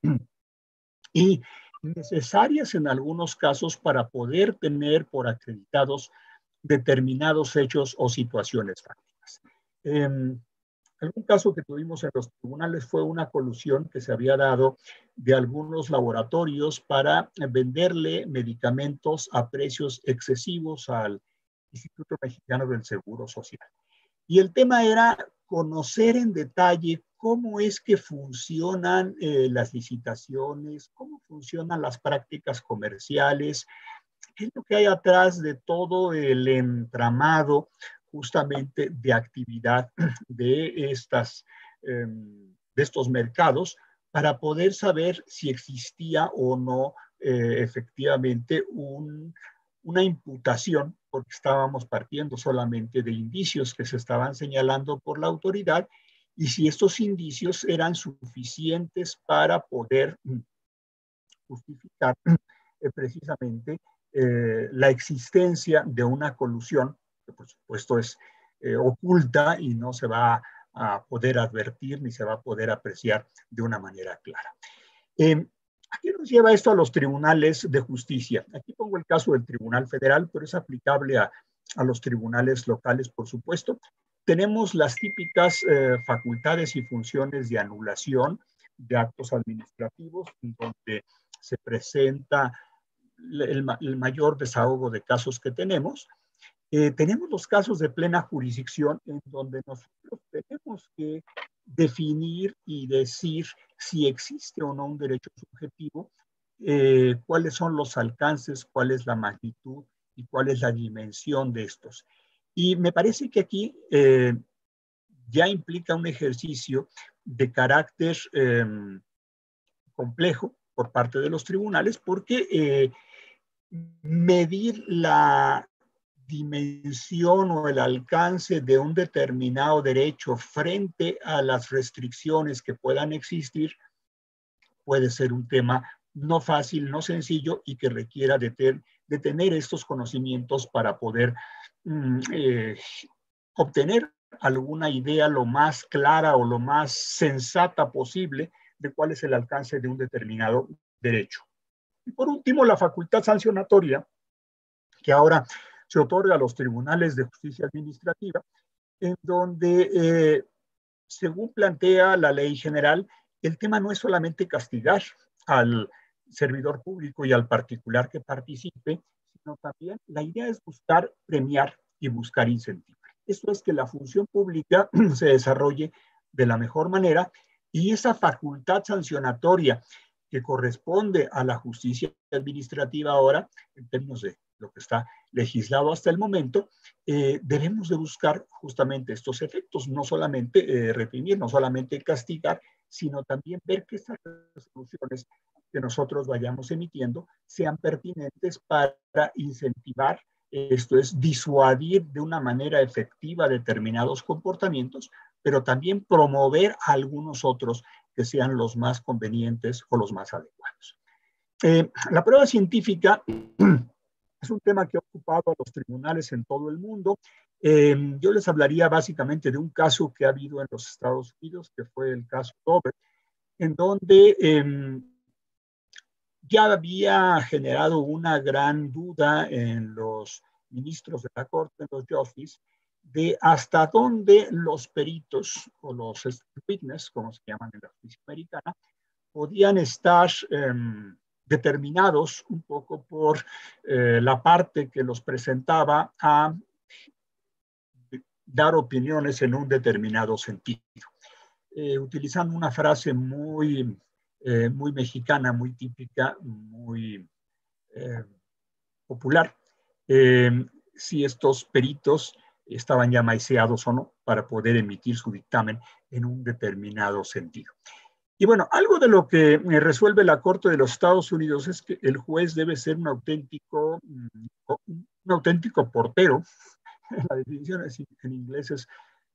A: y necesarias en algunos casos para poder tener por acreditados determinados hechos o situaciones fácticas. Algún caso que tuvimos en los tribunales fue una colusión que se había dado de algunos laboratorios para venderle medicamentos a precios excesivos al Instituto Mexicano del Seguro Social. Y el tema era conocer en detalle cómo es que funcionan las licitaciones, cómo funcionan las prácticas comerciales, qué es lo que hay atrás de todo el entramado justamente de actividad de estos mercados para poder saber si existía o no efectivamente una imputación, porque estábamos partiendo solamente de indicios que se estaban señalando por la autoridad, y si estos indicios eran suficientes para poder justificar precisamente la existencia de una colusión, que por supuesto es oculta y no se va a poder advertir ni se va a poder apreciar de una manera clara. ¿A qué nos lleva esto a los tribunales de justicia? Aquí pongo el caso del Tribunal Federal, pero es aplicable a los tribunales locales, por supuesto. Tenemos las típicas facultades y funciones de anulación de actos administrativos, en donde se presenta el mayor desahogo de casos que tenemos. Tenemos los casos de plena jurisdicción, en donde nosotros tenemos que definir y decir si existe o no un derecho subjetivo, cuáles son los alcances, cuál es la magnitud y cuál es la dimensión de estos. Y me parece que aquí ya implica un ejercicio de carácter complejo por parte de los tribunales, porque medir la dimensión o el alcance de un determinado derecho frente a las restricciones que puedan existir puede ser un tema no fácil, no sencillo, y que requiera de tener estos conocimientos para poder obtener alguna idea lo más clara o lo más sensata posible de cuál es el alcance de un determinado derecho. Y por último, la facultad sancionatoria, que ahora se otorga a los tribunales de justicia administrativa, en donde, según plantea la ley general, el tema no es solamente castigar al servidor público y al particular que participe, sino también la idea es buscar premiar y buscar incentivar. Esto es que la función pública se desarrolle de la mejor manera, y esa facultad sancionatoria que corresponde a la justicia administrativa ahora, en términos de lo que está legislado hasta el momento, debemos de buscar justamente estos efectos, no solamente reprimir, no solamente castigar, sino también ver que estas resoluciones que nosotros vayamos emitiendo sean pertinentes para incentivar, esto es, disuadir de una manera efectiva determinados comportamientos, pero también promover a algunos otros que sean los más convenientes o los más adecuados. La prueba científica es un tema que ha ocupado a los tribunales en todo el mundo. Yo les hablaría básicamente de un caso que ha habido en los Estados Unidos, que fue el caso Dobbs, en donde ya había generado una gran duda en los ministros de la Corte, en los justices, de hasta dónde los peritos o los witnesses, como se llaman en la justicia americana, podían estar determinados un poco por la parte que los presentaba a dar opiniones en un determinado sentido. Utilizando una frase muy mexicana, muy típica, muy popular, si estos peritos estaban ya maiceados o no para poder emitir su dictamen en un determinado sentido. Y bueno, algo de lo que resuelve la Corte de los Estados Unidos es que el juez debe ser un auténtico portero. La definición en inglés es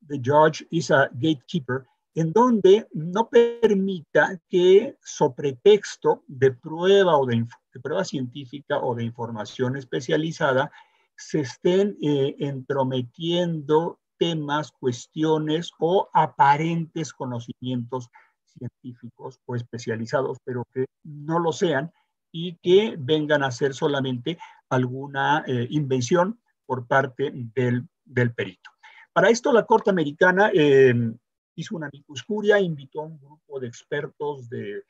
A: the judge is a gatekeeper, en donde no permita que, sobre pretexto de prueba o de prueba científica o de información especializada, se estén entrometiendo temas, cuestiones o aparentes conocimientos científicos o especializados, pero que no lo sean y que vengan a ser solamente alguna invención por parte del perito. Para esto, la Corte Americana hizo una amicus curiae, invitó a un grupo de expertos de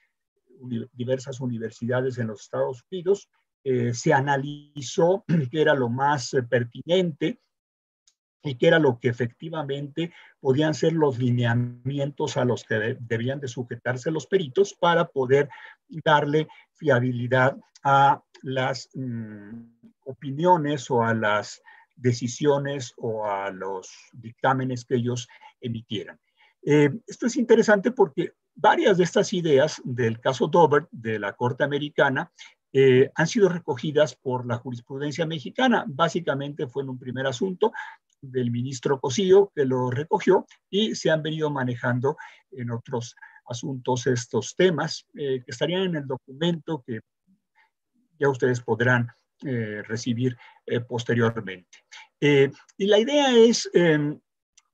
A: diversas universidades en los Estados Unidos, se analizó qué era lo más pertinente y qué era lo que efectivamente podían ser los lineamientos a los que debían de sujetarse los peritos para poder darle fiabilidad a las opiniones o a las decisiones o a los dictámenes que ellos emitieran. Esto es interesante porque varias de estas ideas del caso Daubert de la Corte Americana han sido recogidas por la jurisprudencia mexicana. Básicamente fue en un primer asunto del ministro Cosío que lo recogió y se han venido manejando en otros asuntos estos temas que estarían en el documento que ya ustedes podrán recibir posteriormente. Y la idea es,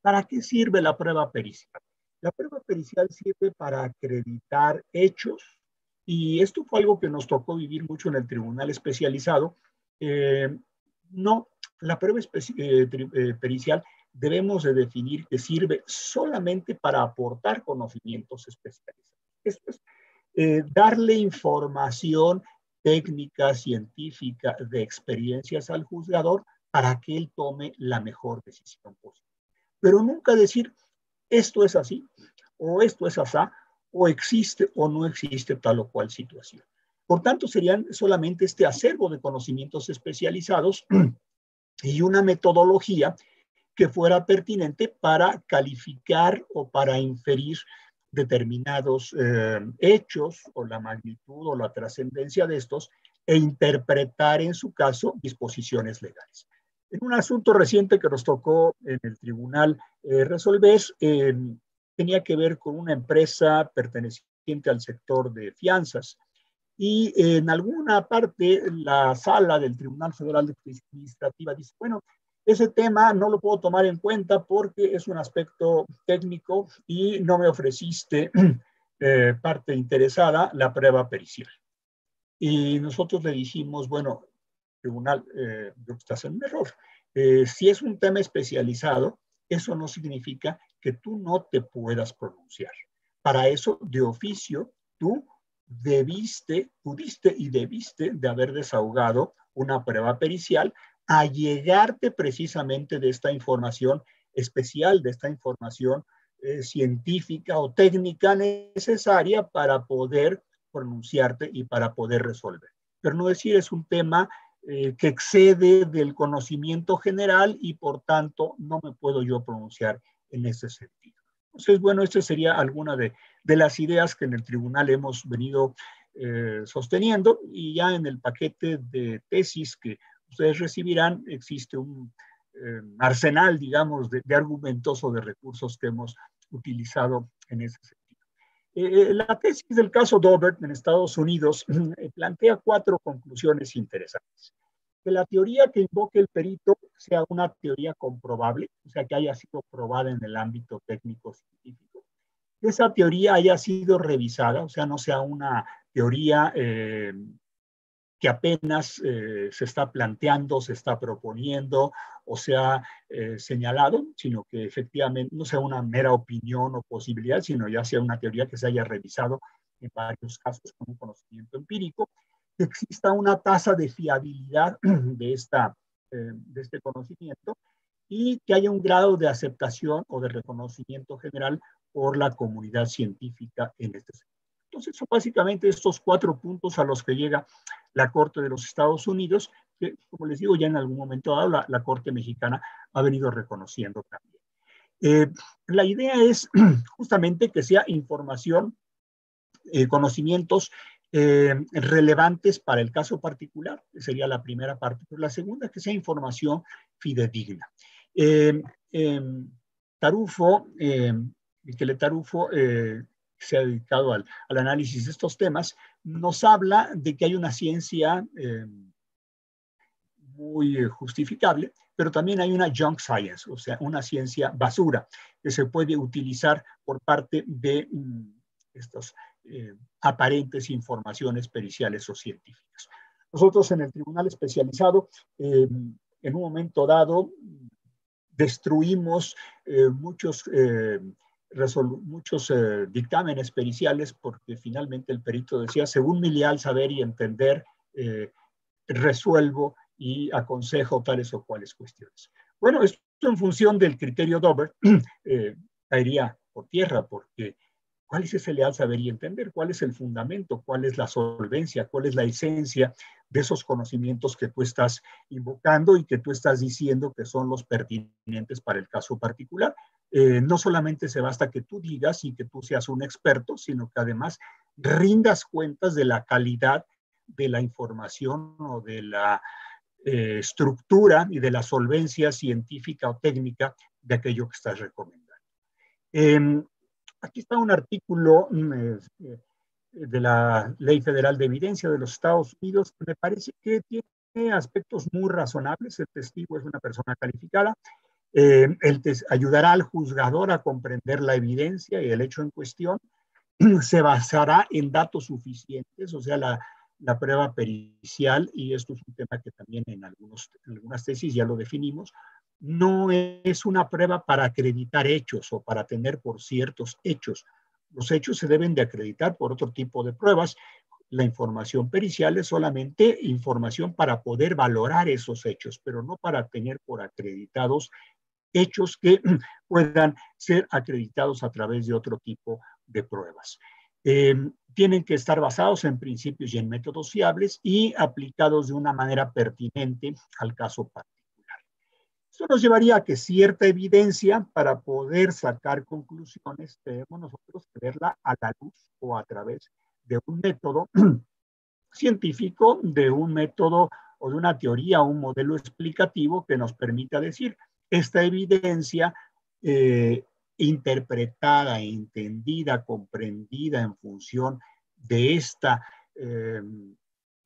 A: ¿para qué sirve la prueba pericial? La prueba pericial sirve para acreditar hechos, y esto fue algo que nos tocó vivir mucho en el tribunal especializado. No, la prueba pericial debemos de definir que sirve solamente para aportar conocimientos especializados. Esto es darle información técnica, científica, de experiencias al juzgador para que él tome la mejor decisión posible. Pero nunca decir, esto es así, o esto es asá, o existe o no existe tal o cual situación. Por tanto, serían solamente este acervo de conocimientos especializados y una metodología que fuera pertinente para calificar o para inferir determinados hechos o la magnitud o la trascendencia de estos e interpretar en su caso disposiciones legales. En un asunto reciente que nos tocó en el tribunal resolver, tenía que ver con una empresa perteneciente al sector de fianzas y en alguna parte la sala del Tribunal Federal de Justicia Administrativa dice, bueno, ese tema no lo puedo tomar en cuenta porque es un aspecto técnico y no me ofreciste parte interesada la prueba pericial. Y nosotros le dijimos, bueno, tribunal, estás en un error. Si es un tema especializado, eso no significa que tú no te puedas pronunciar. Para eso, de oficio, tú pudiste y debiste de haber desahogado una prueba pericial a llegarte precisamente de esta información especial, de esta información científica o técnica necesaria para poder pronunciarte y para poder resolver. Pero no decir es un tema que excede del conocimiento general y por tanto no me puedo yo pronunciar en ese sentido. Entonces, bueno, esta sería alguna de las ideas que en el tribunal hemos venido sosteniendo, y ya en el paquete de tesis que ustedes recibirán existe un arsenal, digamos, de argumentos o de recursos que hemos utilizado en ese sentido. La tesis del caso Daubert en Estados Unidos plantea 4 conclusiones interesantes. Que la teoría que invoque el perito sea una teoría comprobable, o sea, que haya sido probada en el ámbito técnico-científico. Que esa teoría haya sido revisada, o sea, no sea una teoría que apenas se está planteando, se está proponiendo o se ha señalado, sino que efectivamente no sea una mera opinión o posibilidad, sino ya sea una teoría que se haya revisado en varios casos con un conocimiento empírico, que exista una tasa de fiabilidad de este conocimiento y que haya un grado de aceptación o de reconocimiento general por la comunidad científica en este sentido. Entonces, son básicamente estos 4 puntos a los que llega la Corte de los Estados Unidos, que, como les digo, ya en algún momento dado la Corte Mexicana ha venido reconociendo también. La idea es justamente que sea información, conocimientos relevantes para el caso particular, que sería la primera parte, pero la segunda, que sea información fidedigna. Michele Tarufo, se ha dedicado al análisis de estos temas, nos habla de que hay una ciencia muy justificable, pero también hay una junk science, o sea, una ciencia basura, que se puede utilizar por parte de estos aparentes informaciones periciales o científicas. Nosotros en el tribunal especializado, en un momento dado, destruimos muchos dictámenes periciales porque finalmente el perito decía, según mi leal saber y entender, resuelvo y aconsejo tales o cuales cuestiones. Bueno, esto en función del criterio Daubert caería por tierra porque ¿Cuál es ese leal saber y entender? ¿Cuál es el fundamento? ¿Cuál es la solvencia? ¿Cuál es la esencia de esos conocimientos que tú estás invocando y que tú estás diciendo que son los pertinentes para el caso particular? No solamente se basta que tú digas y que tú seas un experto, sino que además rindas cuentas de la calidad de la información o de la estructura y de la solvencia científica o técnica de aquello que estás recomendando. Aquí está un artículo de la Ley Federal de Evidencia de los Estados Unidos que me parece que tiene aspectos muy razonables. El testigo es una persona calificada. Él ayudará al juzgador a comprender la evidencia y el hecho en cuestión. Se basará en datos suficientes, o sea, la prueba pericial, y esto es un tema que también en algunas tesis ya lo definimos, no es una prueba para acreditar hechos o para tener por ciertos hechos. Los hechos se deben de acreditar por otro tipo de pruebas. La información pericial es solamente información para poder valorar esos hechos, pero no para tener por acreditados hechos que puedan ser acreditados a través de otro tipo de pruebas. Tienen que estar basados en principios y en métodos fiables y aplicados de una manera pertinente al caso particular. Esto nos llevaría a que cierta evidencia, para poder sacar conclusiones, tenemos nosotros que verla a la luz o a través de un método científico, de un método o de una teoría o un modelo explicativo que nos permita decir esta evidencia interpretada, entendida, comprendida en función de esta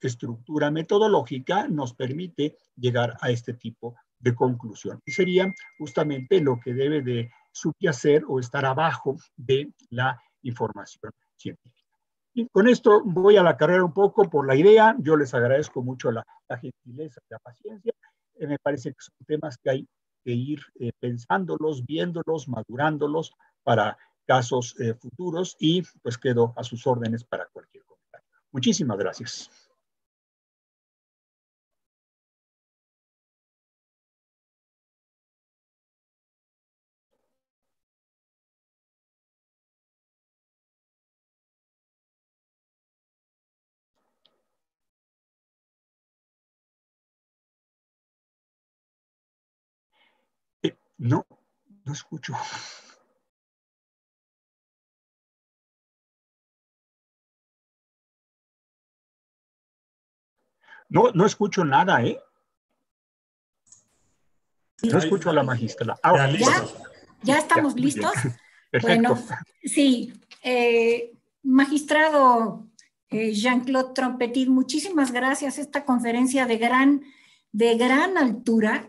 A: estructura metodológica nos permite llegar a este tipo de conclusión. Y sería justamente lo que debe de subyacer o estar abajo de la información científica. Y con esto voy a la carrera un poco por la idea. Yo les agradezco mucho la gentileza y la paciencia. Me parece que son temas que hay que ir pensándolos, viéndolos, madurándolos para casos futuros, y pues quedo a sus órdenes para cualquier comentario. Muchísimas gracias. No, no escucho. No, no escucho nada, ¿eh? No escucho a la magistra.
D: Ya, listo.
C: ¿Ya estamos listos?
A: Perfecto.
C: Bueno, sí. Magistrado Jean-Claude Trompetit, muchísimas gracias. Esta conferencia de gran altura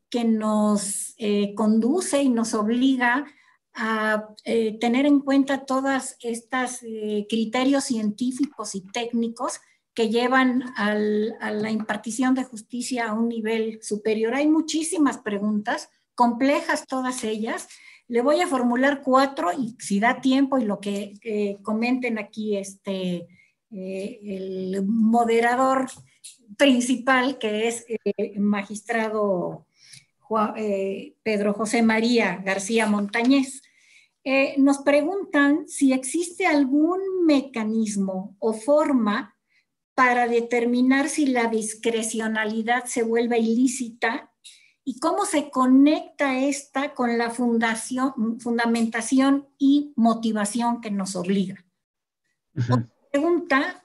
C: que nos conduce y nos obliga a tener en cuenta todos estos criterios científicos y técnicos que llevan a la impartición de justicia a un nivel superior. Hay muchísimas preguntas, complejas todas ellas. Le voy a formular 4 y si da tiempo y lo que comenten aquí el moderador principal, que es el magistrado Pedro José María García Montañez. Nos preguntan si existe algún mecanismo o forma para determinar si la discrecionalidad se vuelve ilícita y cómo se conecta esta con la fundamentación y motivación que nos obliga. Otra pregunta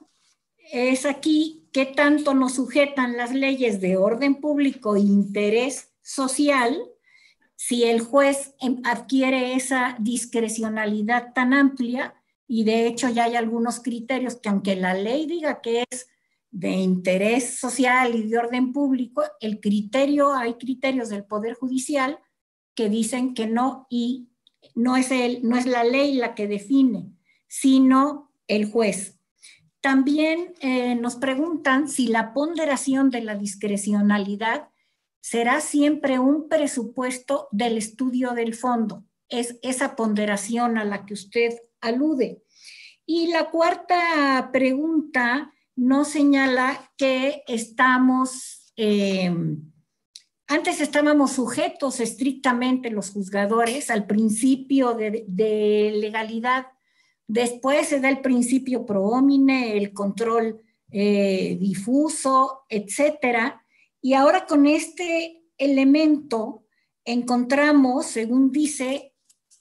C: es aquí, ¿qué tanto nos sujetan las leyes de orden público e interés social si el juez adquiere esa discrecionalidad tan amplia? Y de hecho ya hay algunos criterios que, aunque la ley diga que es de interés social y de orden público, hay criterios del Poder Judicial que dicen que no, y no es la ley la que define, sino el juez. También nos preguntan si la ponderación de la discrecionalidad será siempre un presupuesto del estudio del fondo. Es esa ponderación a la que usted alude. Y la 4ª pregunta nos señala que antes estábamos sujetos estrictamente los juzgadores al principio de legalidad Después se da el principio pro homine, el control difuso, etcétera. Y ahora con este elemento encontramos, según dice,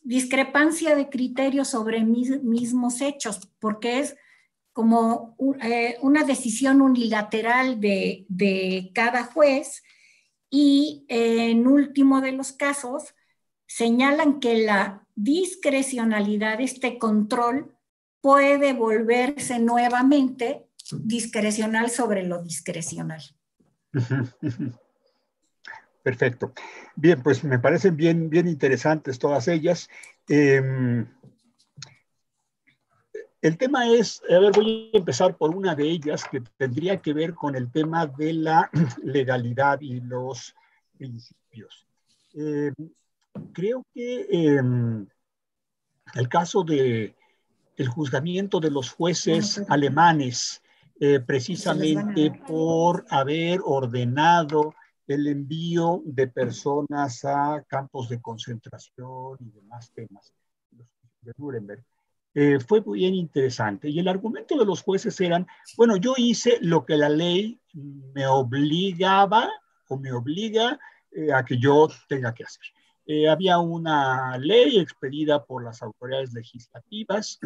C: discrepancia de criterios sobre mismos hechos, porque es como una decisión unilateral de cada juez, y en último de los casos señalan que la discrecionalidad, este control, puede volverse nuevamente discrecional sobre lo discrecional.
A: Perfecto. Bien, pues me parecen bien interesantes todas ellas. El tema es, a ver, voy a empezar por una de ellas que tendría que ver con el tema de la legalidad y los principios. Creo que el caso de el juzgamiento de los jueces alemanes, precisamente por haber ordenado el envío de personas a campos de concentración y demás temas de Nuremberg, fue bien interesante. Y el argumento de los jueces eran, bueno, yo hice lo que la ley me obligaba o me obliga a que yo tenga que hacer. Había una ley expedida por las autoridades legislativas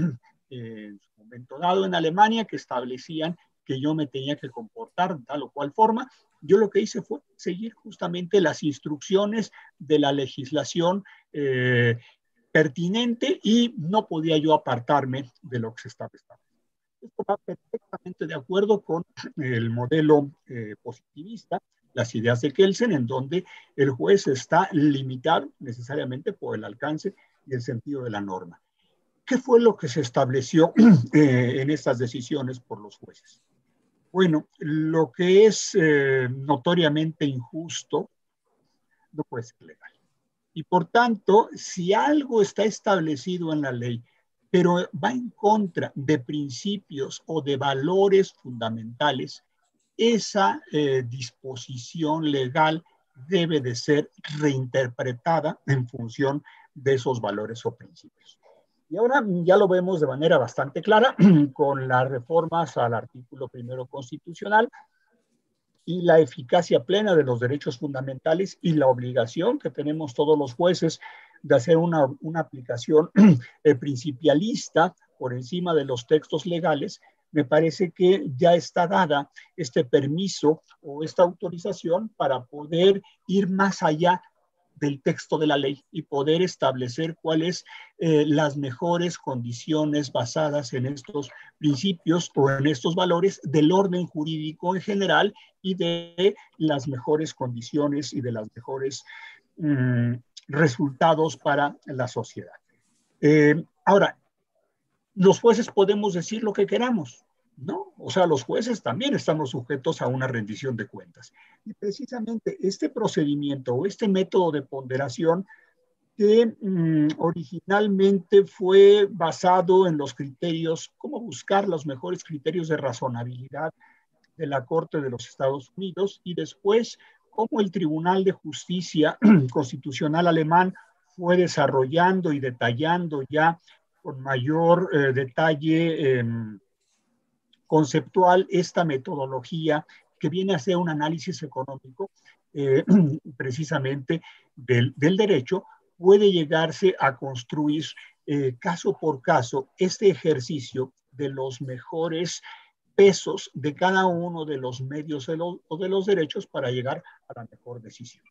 A: en su momento dado en Alemania que establecían que yo me tenía que comportar de tal o cual forma. Yo lo que hice fue seguir justamente las instrucciones de la legislación pertinente y no podía yo apartarme de lo que se estaba estableciendo. Esto va perfectamente de acuerdo con el modelo positivista, las ideas de Kelsen, en donde el juez está limitado necesariamente por el alcance y el sentido de la norma. ¿Qué fue lo que se estableció en estas decisiones por los jueces? Bueno, lo que es notoriamente injusto no puede ser legal. Y por tanto, si algo está establecido en la ley, pero va en contra de principios o de valores fundamentales, esa disposición legal debe de ser reinterpretada en función de esos valores o principios. Y ahora ya lo vemos de manera bastante clara con las reformas al artículo 1 constitucional y la eficacia plena de los derechos fundamentales y la obligación que tenemos todos los jueces de hacer una aplicación principialista por encima de los textos legales. Me parece que ya está dada este permiso o esta autorización para poder ir más allá del texto de la ley y poder establecer cuáles las mejores condiciones basadas en estos principios o en estos valores del orden jurídico en general y de las mejores condiciones y de los mejores resultados para la sociedad. Ahora, los jueces podemos decir lo que queramos, ¿no? O sea, los jueces también estamos sujetos a una rendición de cuentas. Y precisamente este procedimiento o este método de ponderación que originalmente fue basado en los criterios, cómo buscar los mejores criterios de razonabilidad de la Corte de los Estados Unidos y después cómo el Tribunal de Justicia Constitucional alemán fue desarrollando y detallando ya con mayor detalle conceptual esta metodología que viene a ser un análisis económico precisamente del derecho, puede llegarse a construir caso por caso este ejercicio de los mejores pesos de cada uno de los medios o de los derechos para llegar a la mejor decisión.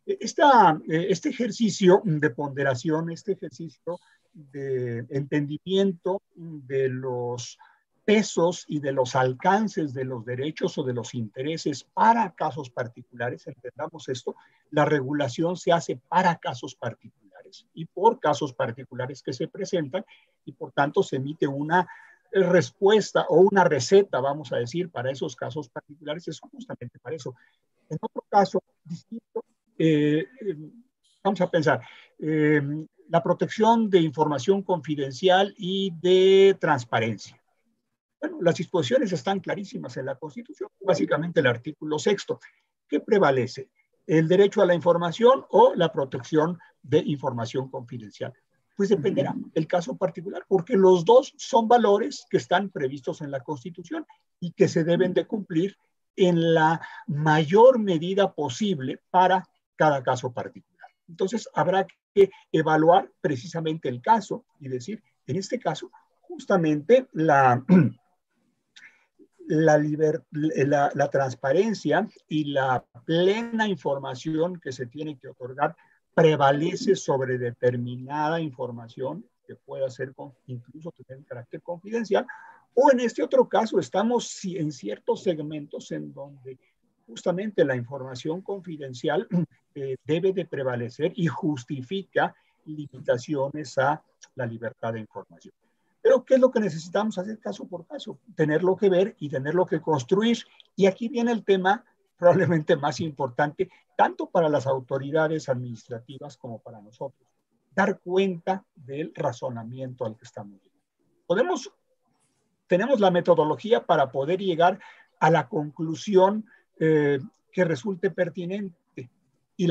A: Este ejercicio de ponderación, este ejercicio de entendimiento de los pesos y de los alcances de los derechos o de los intereses para casos particulares, entendamos esto, la regulación se hace para casos particulares y por casos particulares que se presentan y por tanto se emite una respuesta o una receta, vamos a decir, para esos casos particulares, es justamente para eso. En otro caso distinto, vamos a pensar, la protección de información confidencial y de transparencia. Bueno, las disposiciones están clarísimas en la Constitución, básicamente el artículo 6. ¿Qué prevalece? ¿El derecho a la información o la protección de información confidencial? Pues dependerá del caso particular, porque los dos son valores que están previstos en la Constitución y que se deben de cumplir en la mayor medida posible para cada caso particular. Entonces, habrá que evaluar precisamente el caso y decir, en este caso, justamente la transparencia y la plena información que se tiene que otorgar prevalece sobre determinada información que pueda ser incluso tener carácter confidencial, o en este otro caso estamos en ciertos segmentos en donde justamente la información confidencial debe de prevalecer y justifica limitaciones a la libertad de información. Pero ¿qué es lo que necesitamos hacer caso por caso? Tenerlo que ver y tenerlo que construir. Y aquí viene el tema probablemente más importante, tanto para las autoridades administrativas como para nosotros. Dar cuenta del razonamiento al que estamos llegando. Tenemos la metodología para poder llegar a la conclusión que resulte pertinente y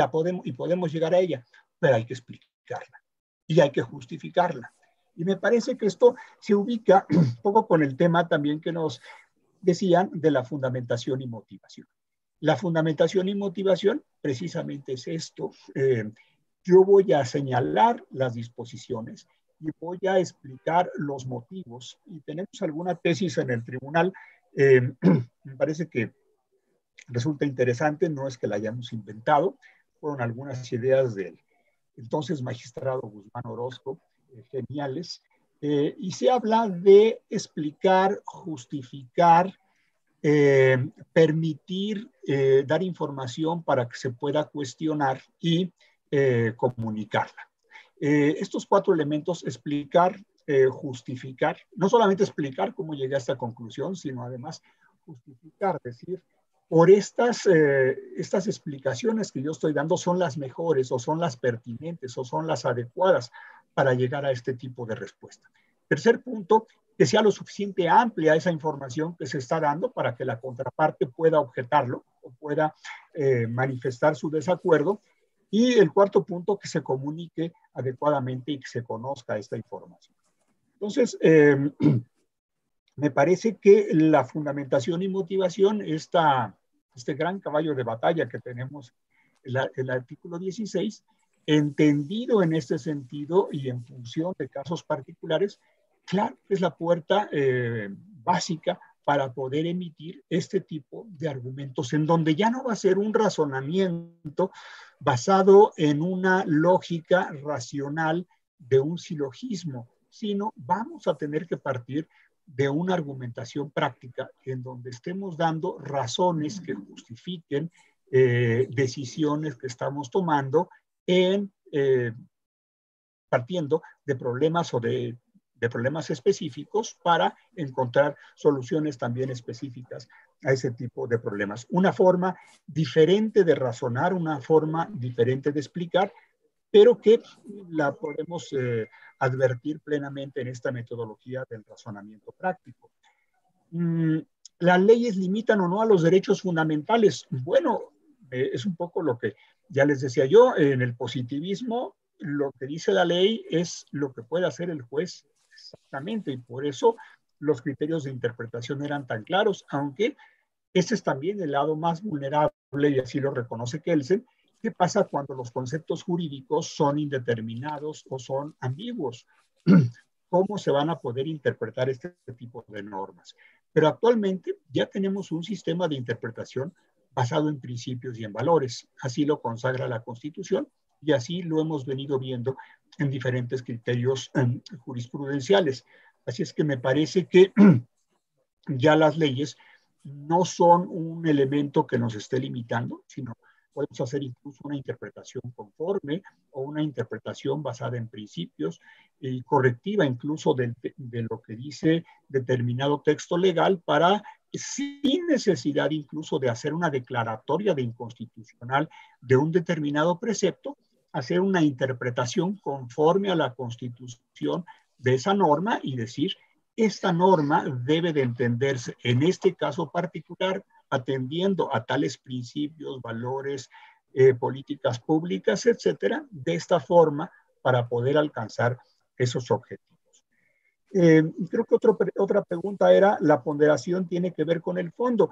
A: podemos llegar a ella, pero hay que explicarla y hay que justificarla. Y me parece que esto se ubica un poco con el tema también que nos decían de la fundamentación y motivación. La fundamentación y motivación precisamente es esto. Yo voy a señalar las disposiciones y voy a explicar los motivos. Y tenemos alguna tesis en el tribunal, me parece que resulta interesante, no es que la hayamos inventado, fueron algunas ideas del entonces magistrado Guzmán Orozco, geniales, y se habla de explicar, justificar, permitir dar información para que se pueda cuestionar y comunicarla. Estos 4 elementos, explicar, justificar, no solamente explicar cómo llegué a esta conclusión, sino además justificar, decir, por estas explicaciones que yo estoy dando son las mejores o son las pertinentes o son las adecuadas para llegar a este tipo de respuesta. Tercer punto, que sea lo suficiente amplia esa información que se está dando para que la contraparte pueda objetarlo o pueda manifestar su desacuerdo. Y el cuarto punto, que se comunique adecuadamente y que se conozca esta información. Entonces, me parece que la fundamentación y motivación, este gran caballo de batalla que tenemos, el artículo 16, entendido en este sentido y en función de casos particulares, claro, es la puerta básica para poder emitir este tipo de argumentos, en donde ya no va a ser un razonamiento basado en una lógica racional de un silogismo, sino vamos a tener que partir de una argumentación práctica en donde estemos dando razones que justifiquen decisiones que estamos tomando partiendo de problemas o de problemas específicos para encontrar soluciones también específicas a ese tipo de problemas. Una forma diferente de razonar, una forma diferente de explicar, pero que la podemos advertir plenamente en esta metodología del razonamiento práctico. ¿Las leyes limitan o no a los derechos fundamentales? Bueno, es un poco lo que ya les decía yo, en el positivismo lo que dice la ley es lo que puede hacer el juez exactamente, y por eso los criterios de interpretación eran tan claros, aunque ese es también el lado más vulnerable, y así lo reconoce Kelsen. ¿Qué pasa cuando los conceptos jurídicos son indeterminados o son ambiguos? ¿Cómo se van a poder interpretar este tipo de normas? Pero actualmente ya tenemos un sistema de interpretación basado en principios y en valores. Así lo consagra la Constitución y así lo hemos venido viendo en diferentes criterios jurisprudenciales. Así es que me parece que ya las leyes no son un elemento que nos esté limitando, sino podemos hacer incluso una interpretación conforme o una interpretación basada en principios y correctiva incluso de lo que dice determinado texto legal para, sin necesidad incluso de hacer una declaratoria de inconstitucional de un determinado precepto, hacer una interpretación conforme a la Constitución de esa norma y decir, esta norma debe de entenderse en este caso particular atendiendo a tales principios, valores, políticas públicas, etcétera, de esta forma para poder alcanzar esos objetivos. Creo que otra pregunta era, ¿la ponderación tiene que ver con el fondo?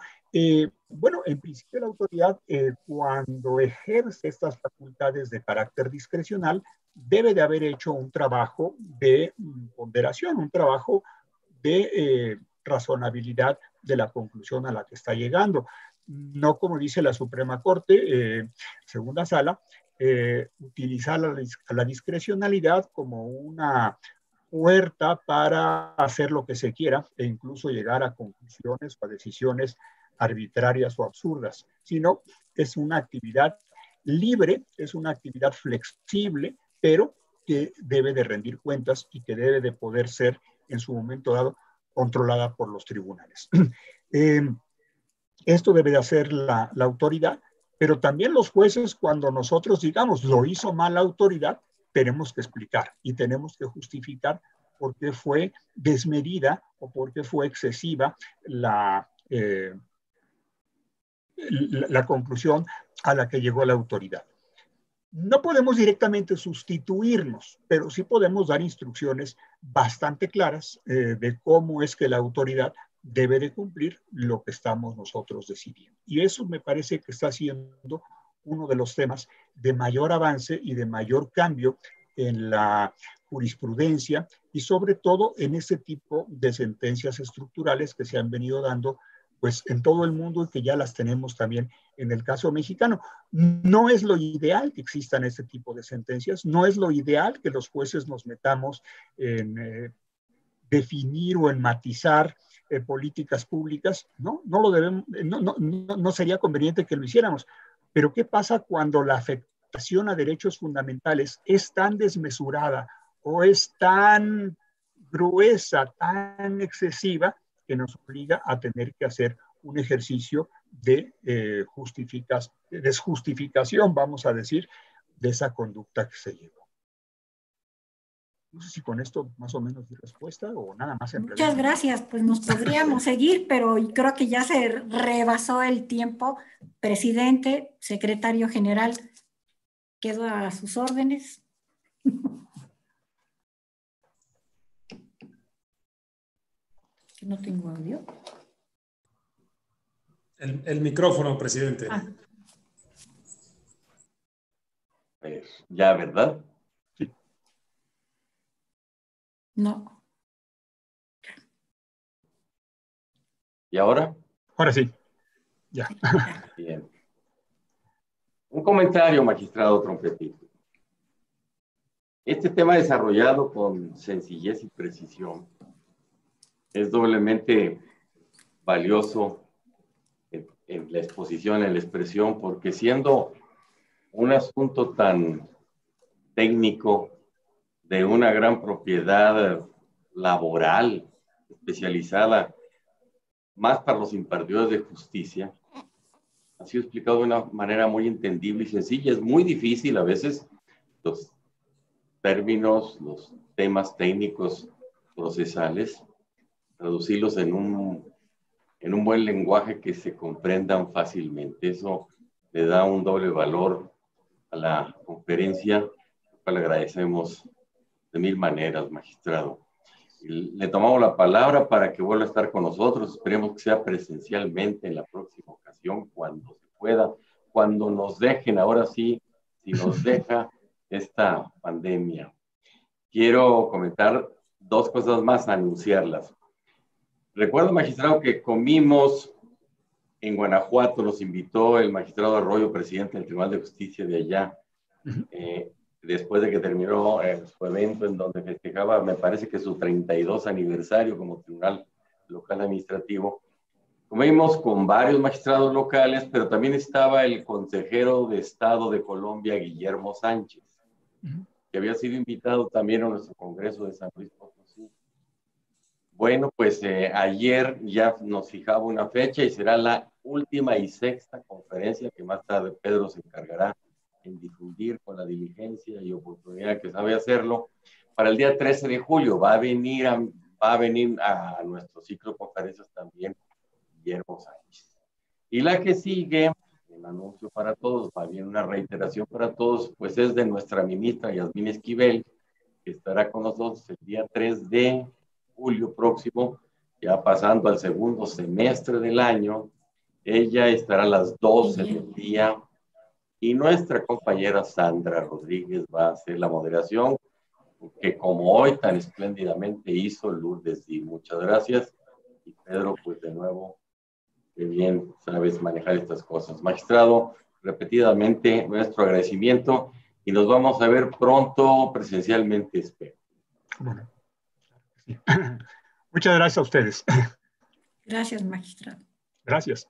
A: Bueno, en principio la autoridad, cuando ejerce estas facultades de carácter discrecional, debe de haber hecho un trabajo de ponderación, un trabajo de razonabilidad de la conclusión a la que está llegando. No como dice la Suprema Corte, segunda sala, utilizar la discrecionalidad como una puerta para hacer lo que se quiera e incluso llegar a conclusiones o a decisiones arbitrarias o absurdas, sino es una actividad libre, es una actividad flexible, pero que debe de rendir cuentas y que debe de poder ser en su momento dado controlada por los tribunales. Esto debe de hacer la autoridad, pero también los jueces, cuando nosotros digamos lo hizo mal la autoridad, tenemos que explicar y tenemos que justificar por qué fue desmedida o por qué fue excesiva la conclusión a la que llegó la autoridad. No podemos directamente sustituirnos, pero sí podemos dar instrucciones bastante claras de cómo es que la autoridad debe de cumplir lo que estamos nosotros decidiendo. Y eso me parece que está siendo uno de los temas de mayor avance y de mayor cambio en la jurisprudencia y sobre todo en ese tipo de sentencias estructurales que se han venido dando pues en todo el mundo y que ya las tenemos también en el caso mexicano. No es lo ideal que existan este tipo de sentencias, no es lo ideal que los jueces nos metamos en definir o en matizar políticas públicas, ¿no? No lo debemos, no sería conveniente que lo hiciéramos. Pero ¿qué pasa cuando la afectación a derechos fundamentales es tan desmesurada o es tan gruesa, tan excesiva, que nos obliga a tener que hacer un ejercicio de desjustificación, vamos a decir, de esa conducta que se llevó? No sé si con esto más o menos di respuesta o nada más en
C: Muchas gracias, pues nos podríamos seguir, pero creo que ya se rebasó el tiempo. Presidente, secretario general, quedo a sus órdenes. No tengo audio.
D: El micrófono, presidente.
B: Ya, ¿verdad?
A: Sí.
C: No.
B: ¿Y ahora?
A: Ahora sí. Ya.
B: Bien. Un comentario, magistrado Trompetit. Este tema desarrollado con sencillez y precisión es doblemente valioso en la exposición, en la expresión, porque siendo un asunto tan técnico de una gran propiedad laboral especializada, más para los impartidores de justicia, ha sido explicado de una manera muy entendible y sencilla. Es muy difícil a veces los términos, los temas técnicos procesales, traducirlos en un buen lenguaje que se comprendan fácilmente. Eso le da un doble valor a la conferencia, lo cual agradecemos de mil maneras, magistrado. Le tomamos la palabra para que vuelva a estar con nosotros. Esperemos que sea presencialmente en la próxima ocasión, cuando se pueda, cuando nos dejen, ahora sí, si nos deja esta pandemia. Quiero comentar dos cosas más, anunciarlas. Recuerdo, magistrado, que comimos en Guanajuato, nos invitó el magistrado Arroyo, presidente del Tribunal de Justicia de allá, después de que terminó su evento en donde festejaba, me parece que su 32 aniversario como Tribunal Local Administrativo. Comimos con varios magistrados locales, pero también estaba el consejero de Estado de Colombia, Guillermo Sánchez, que había sido invitado también a nuestro Congreso de San Luis Potosí. Bueno, pues ayer ya nos fijaba una fecha y será la última y sexta conferencia que más tarde Pedro se encargará en difundir con la diligencia y oportunidad que sabe hacerlo. Para el día 13 de julio va a venir a nuestro ciclo de conferencias también Guillermo Sánchez. Y la que sigue, un anuncio para todos, va bien una reiteración para todos, pues es de nuestra ministra Yasmín Esquivel, que estará con nosotros el día 3 de julio próximo, ya pasando al segundo semestre del año. Ella estará a las 12 del día y nuestra compañera Sandra Rodríguez va a hacer la moderación, que como hoy tan espléndidamente hizo Lourdes Di. Muchas gracias. Y Pedro, pues de nuevo, qué bien sabes manejar estas cosas. Magistrado, repetidamente nuestro agradecimiento y nos vamos a ver pronto presencialmente, espero.
A: Bueno, sí. Muchas gracias a ustedes.
C: Gracias, magistrado.
A: Gracias.